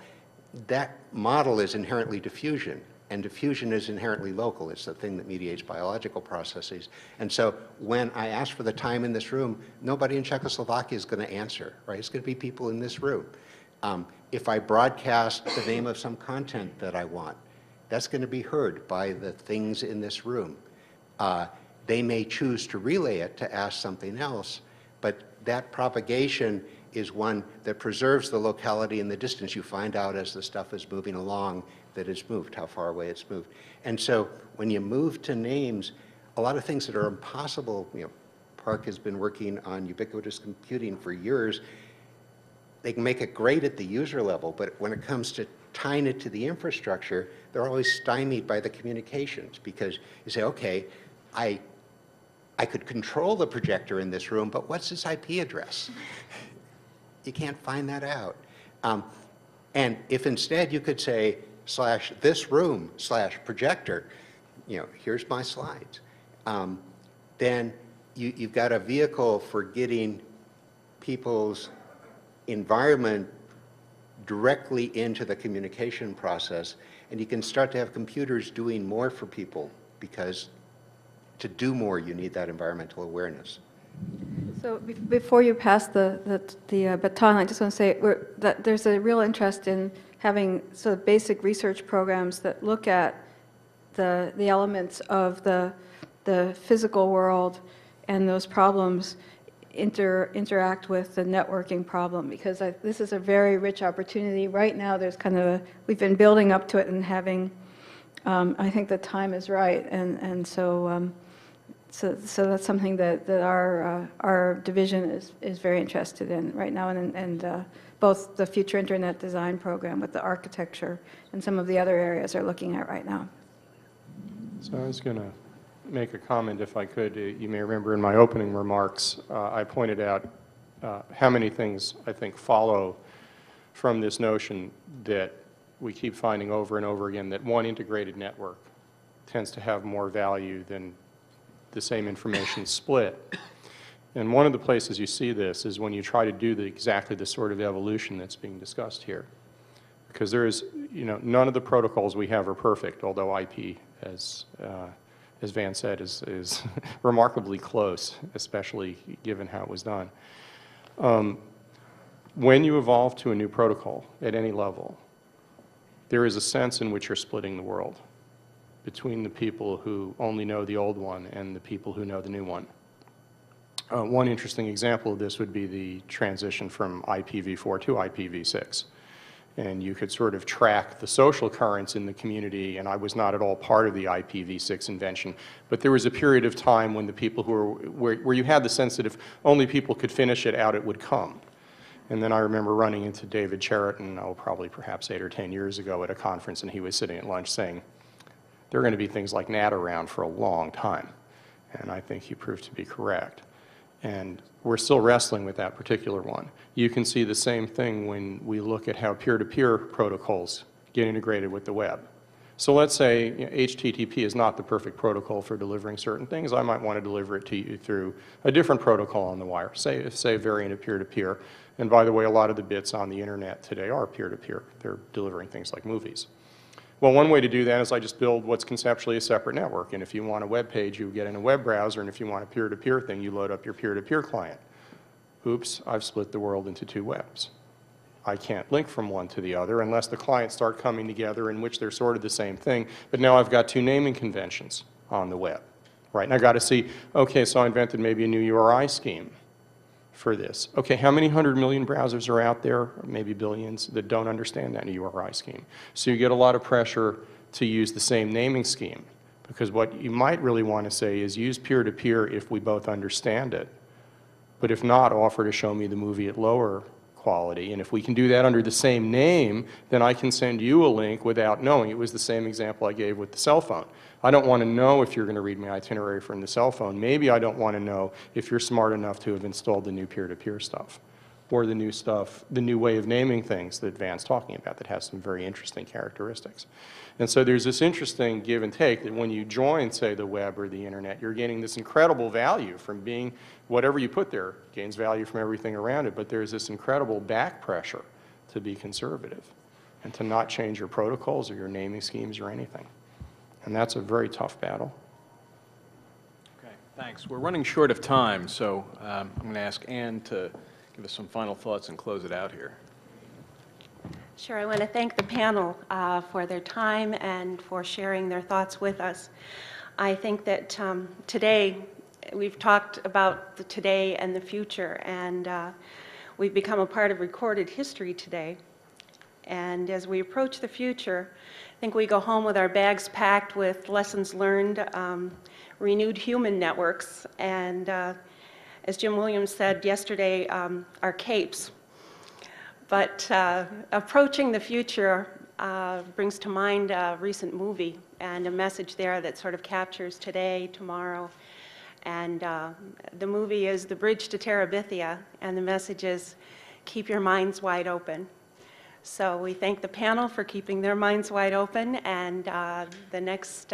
that model is inherently diffusion, and diffusion is inherently local. It's the thing that mediates biological processes. And so when I ask for the time in this room, nobody in Czechoslovakia is going to answer, right? It's going to be people in this room. If I broadcast the name of some content that I want, that's going to be heard by the things in this room. They may choose to relay it to ask something else, but that propagation is one that preserves the locality and the distance. You find out as the stuff is moving along that it's moved, how far away it's moved. And so when you move to names, a lot of things that are impossible, Park has been working on ubiquitous computing for years. They can make it great at the user level, but when it comes to tying it to the infrastructure, they're always stymied by the communications, because you say, okay, I could control the projector in this room, but what's its IP address? You can't find that out. And if instead you could say /this room /projector, here's my slides, then you've got a vehicle for getting people's environment directly into the communication process, and you can start to have computers doing more for people, because to do more you need that environmental awareness. So before you pass the baton, I just want to say that there's a real interest in having sort of basic research programs that look at the elements of the physical world and those problems interact with the networking problem, because this is a very rich opportunity. Right now there's kind of we've been building up to it and having, I think the time is right, and so that's something that our division is very interested in right now, and both the Future Internet Design Program with the architecture and some of the other areas are looking at right now. So I was going to make a comment, if I could. You may remember in my opening remarks, I pointed out how many things I think follow from this notion that we keep finding over and over again, that one integrated network tends to have more value than the same information split. And one of the places you see this is when you try to do exactly the sort of evolution that's being discussed here. Because there is, none of the protocols we have are perfect, although IP, as Van said, is remarkably close, especially given how it was done. When you evolve to a new protocol at any level, there is a sense in which you're splitting the world between the people who only know the old one and the people who know the new one. One interesting example of this would be the transition from IPv4 to IPv6. And you could sort of track the social currents in the community, and I was not at all part of the IPv6 invention, but there was a period of time when the people where you had the sense that if only people could finish it out, it would come. And then I remember running into David Cheriton, probably perhaps 8 or 10 years ago at a conference, and he was sitting at lunch saying, there are going to be things like NAT around for a long time. And I think he proved to be correct. And we're still wrestling with that particular one. You can see the same thing when we look at how peer-to-peer protocols get integrated with the web. So let's say HTTP is not the perfect protocol for delivering certain things. I might want to deliver it to you through a different protocol on the wire, say a variant of peer-to-peer. And by the way, a lot of the bits on the internet today are peer-to-peer. They're delivering things like movies. Well, one way to do that is I just build what's conceptually a separate network. And if you want a web page, you get in a web browser. And if you want a peer-to-peer thing, you load up your peer-to-peer client. Oops, I've split the world into two webs. I can't link from one to the other unless the clients start coming together in which they're sort of the same thing. But now I've got two naming conventions on the web, right? And I've got to see, okay, so I invented maybe a new URI scheme for this. Okay, how many 100 million browsers are out there, or maybe billions, that don't understand that new URI scheme? So you get a lot of pressure to use the same naming scheme, because what you might really want to say is use peer-to-peer if we both understand it, but if not, offer to show me the movie at lower quality. And if we can do that under the same name, then I can send you a link without knowing. It was the same example I gave with the cell phone. I don't want to know if you're going to read my itinerary from the cell phone. Maybe I don't want to know if you're smart enough to have installed the new peer-to-peer stuff, or the new stuff, the new way of naming things that Van's talking about that has some very interesting characteristics. And so there's this interesting give and take that when you join, say, the web or the internet, you're gaining this incredible value from being, whatever you put there gains value from everything around it, but there's this incredible back pressure to be conservative and to not change your protocols or your naming schemes or anything. And that's a very tough battle. Okay, thanks. We're running short of time, so I'm going to ask Ann to give us some final thoughts and close it out here. Sure. I want to thank the panel for their time and for sharing their thoughts with us. I think that today, we've talked about the today and the future, and we've become a part of recorded history today. And as we approach the future, I think we go home with our bags packed with lessons learned, renewed human networks, and as Jim Williams said yesterday, our capes. But approaching the future brings to mind a recent movie and a message there that sort of captures today, tomorrow. And the movie is The Bridge to Terabithia, and the message is, keep your minds wide open. So we thank the panel for keeping their minds wide open, and the next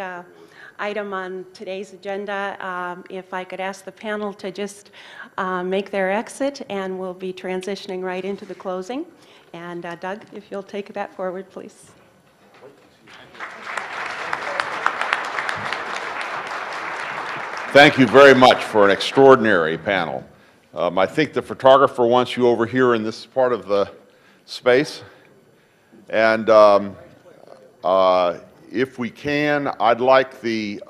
item on today's agenda, if I could ask the panel to just make their exit, and we'll be transitioning right into the closing. And Doug, if you'll take that forward, please. Thank you very much for an extraordinary panel. I think the photographer wants you over here in this part of the space. And if we can, I'd like the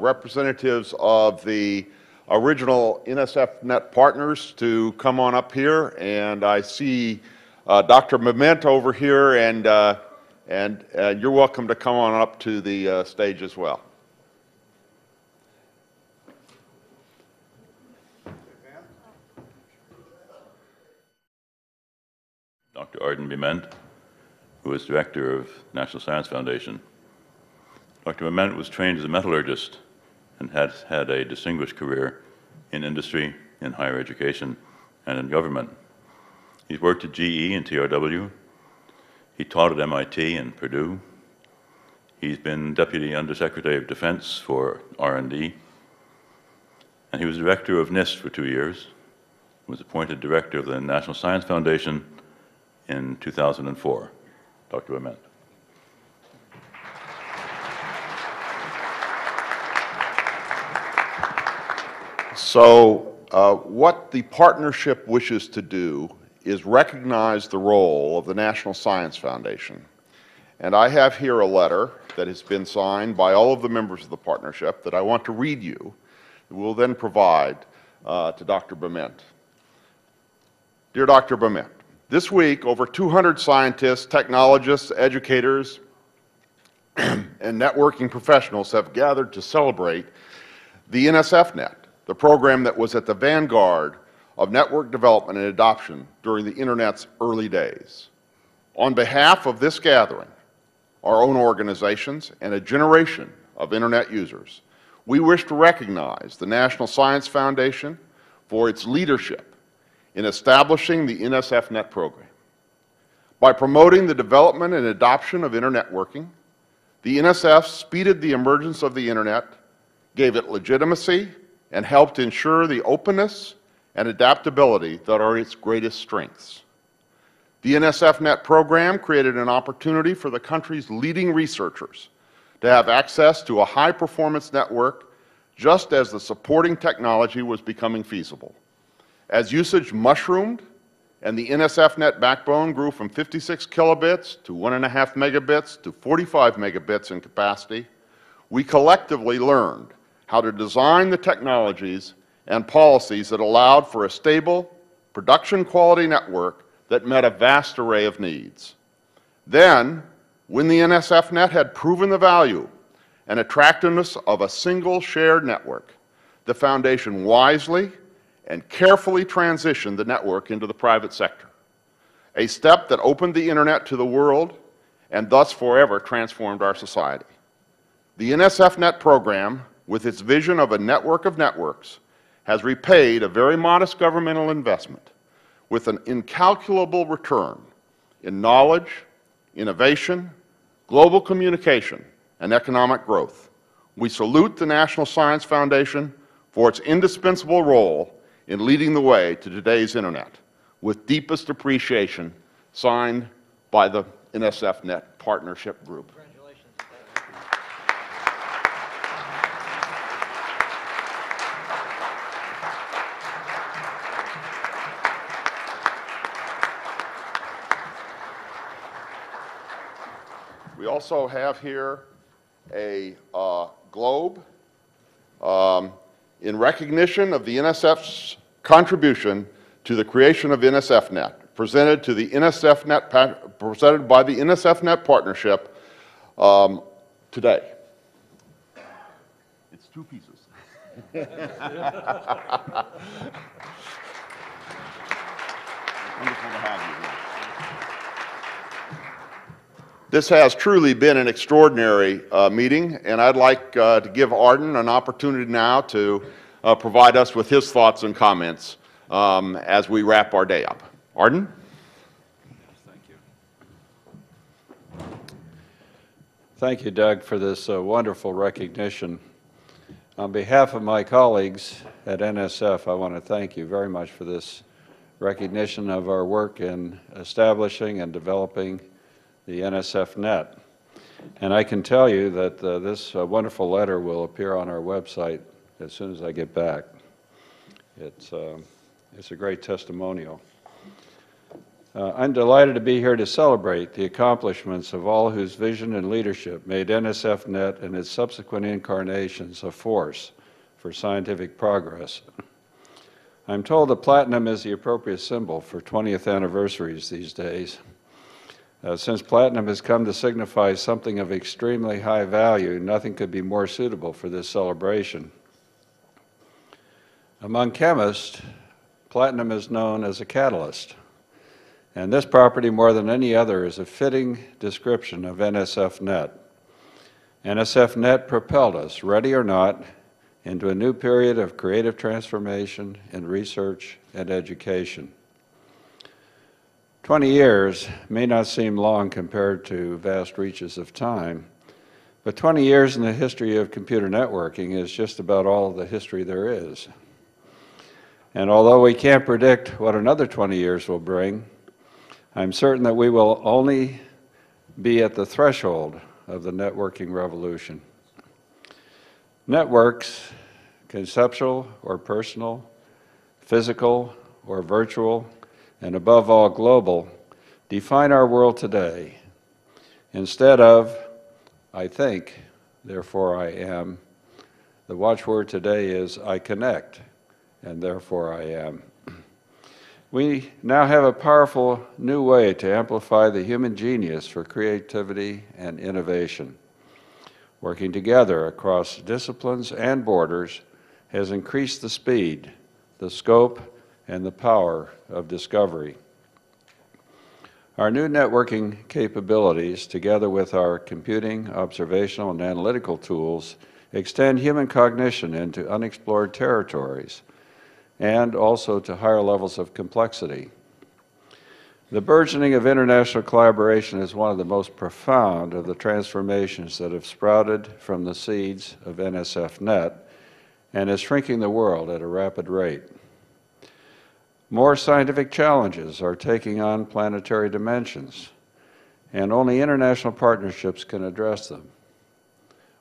representatives of the original NSFNet partners to come on up here. And I see Dr. Mement over here, and you're welcome to come on up to the stage as well. Dr. Arden Mement, who is director of National Science Foundation. Dr. Mement was trained as a metallurgist and has had a distinguished career in industry, in higher education, and in government. He's worked at GE and TRW. He taught at MIT and Purdue. He's been Deputy Undersecretary of Defense for R&D. And he was director of NIST for 2 years, was appointed director of the National Science Foundation in 2004. Dr. Mement. So what the partnership wishes to do is recognize the role of the National Science Foundation. And I have here a letter that has been signed by all of the members of the partnership that I want to read you. We'll then provide to Dr. Mement. Dear Dr. Mement, this week, over 200 scientists, technologists, educators, and networking professionals have gathered to celebrate the NSFNET, the program that was at the vanguard of network development and adoption during the Internet's early days. On behalf of this gathering, our own organizations, and a generation of Internet users, we wish to recognize the National Science Foundation for its leadership in establishing the NSFNET program. By promoting the development and adoption of internetworking, the NSF speeded the emergence of the Internet, gave it legitimacy, and helped ensure the openness and adaptability that are its greatest strengths. The NSFNet program created an opportunity for the country's leading researchers to have access to a high-performance network just as the supporting technology was becoming feasible. As usage mushroomed and the NSFNet backbone grew from 56 kilobits to 1.5 megabits to 45 megabits in capacity, we collectively learned how to design the technologies and policies that allowed for a stable, production-quality network that met a vast array of needs. Then, when the NSFNet had proven the value and attractiveness of a single shared network, the Foundation wisely and carefully transitioned the network into the private sector, a step that opened the Internet to the world and thus forever transformed our society. The NSFNet program, with its vision of a network of networks, has repaid a very modest governmental investment with an incalculable return in knowledge, innovation, global communication, and economic growth. We salute the National Science Foundation for its indispensable role in leading the way to today's Internet. With deepest appreciation, signed by the NSFNet Partnership Group. We also have here a globe in recognition of the NSF's contribution to the creation of NSFNet, presented by the NSFNet Partnership today. It's 2 pieces. Wonderful to have you here. This has truly been an extraordinary meeting, and I'd like to give Arden an opportunity now to provide us with his thoughts and comments as we wrap our day up. Arden? Thank you. Thank you, Doug, for this wonderful recognition. On behalf of my colleagues at NSF, I want to thank you very much for this recognition of our work in establishing and developing the NSFNET. And I can tell you that this wonderful letter will appear on our website as soon as I get back. It's a great testimonial. I'm delighted to be here to celebrate the accomplishments of all whose vision and leadership made NSFNET and its subsequent incarnations a force for scientific progress. I'm told that platinum is the appropriate symbol for 20th anniversaries these days. Since platinum has come to signify something of extremely high value, nothing could be more suitable for this celebration. Among chemists, platinum is known as a catalyst. And this property, more than any other, is a fitting description of NSFNET. NSFNET propelled us, ready or not, into a new period of creative transformation in research and education. 20 years may not seem long compared to vast reaches of time, but 20 years in the history of computer networking is just about all the history there is. And although we can't predict what another 20 years will bring, I'm certain that we will only be at the threshold of the networking revolution. Networks, conceptual or personal, physical or virtual, and above all global, define our world today. Instead of, I think, therefore I am, the watchword today is I connect, and therefore I am. We now have a powerful new way to amplify the human genius for creativity and innovation. Working together across disciplines and borders has increased the speed, the scope, and the power of discovery. Our new networking capabilities, together with our computing, observational, and analytical tools, extend human cognition into unexplored territories and also to higher levels of complexity. The burgeoning of international collaboration is one of the most profound of the transformations that have sprouted from the seeds of NSFNET and is shrinking the world at a rapid rate. More scientific challenges are taking on planetary dimensions, and only international partnerships can address them.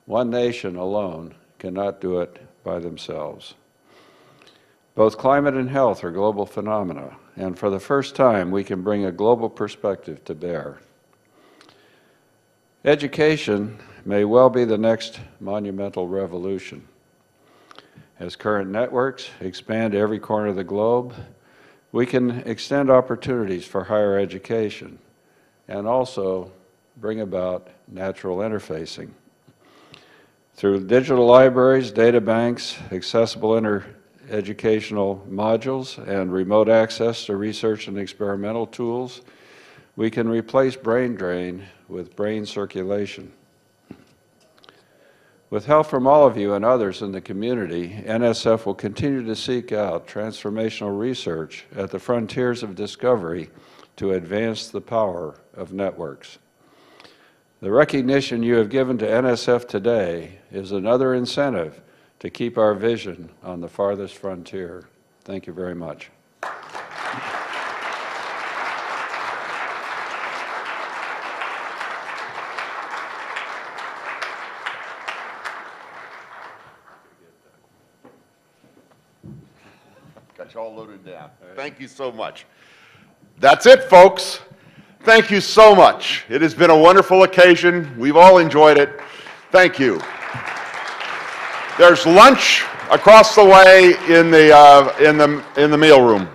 One nation alone cannot do it by themselves. Both climate and health are global phenomena, and for the first time, we can bring a global perspective to bear. Education may well be the next monumental revolution. As current networks expand to every corner of the globe, we can extend opportunities for higher education and also bring about natural interfacing. Through digital libraries, data banks, accessible educational modules, and remote access to research and experimental tools, we can replace brain drain with brain circulation. With help from all of you and others in the community, NSF will continue to seek out transformational research at the frontiers of discovery to advance the power of networks. The recognition you have given to NSF today is another incentive to keep our vision on the farthest frontier. Thank you very much. Got you all loaded down. Thank you so much. That's it, folks. Thank you so much. It has been a wonderful occasion. We've all enjoyed it. Thank you. There's lunch across the way in the meal room.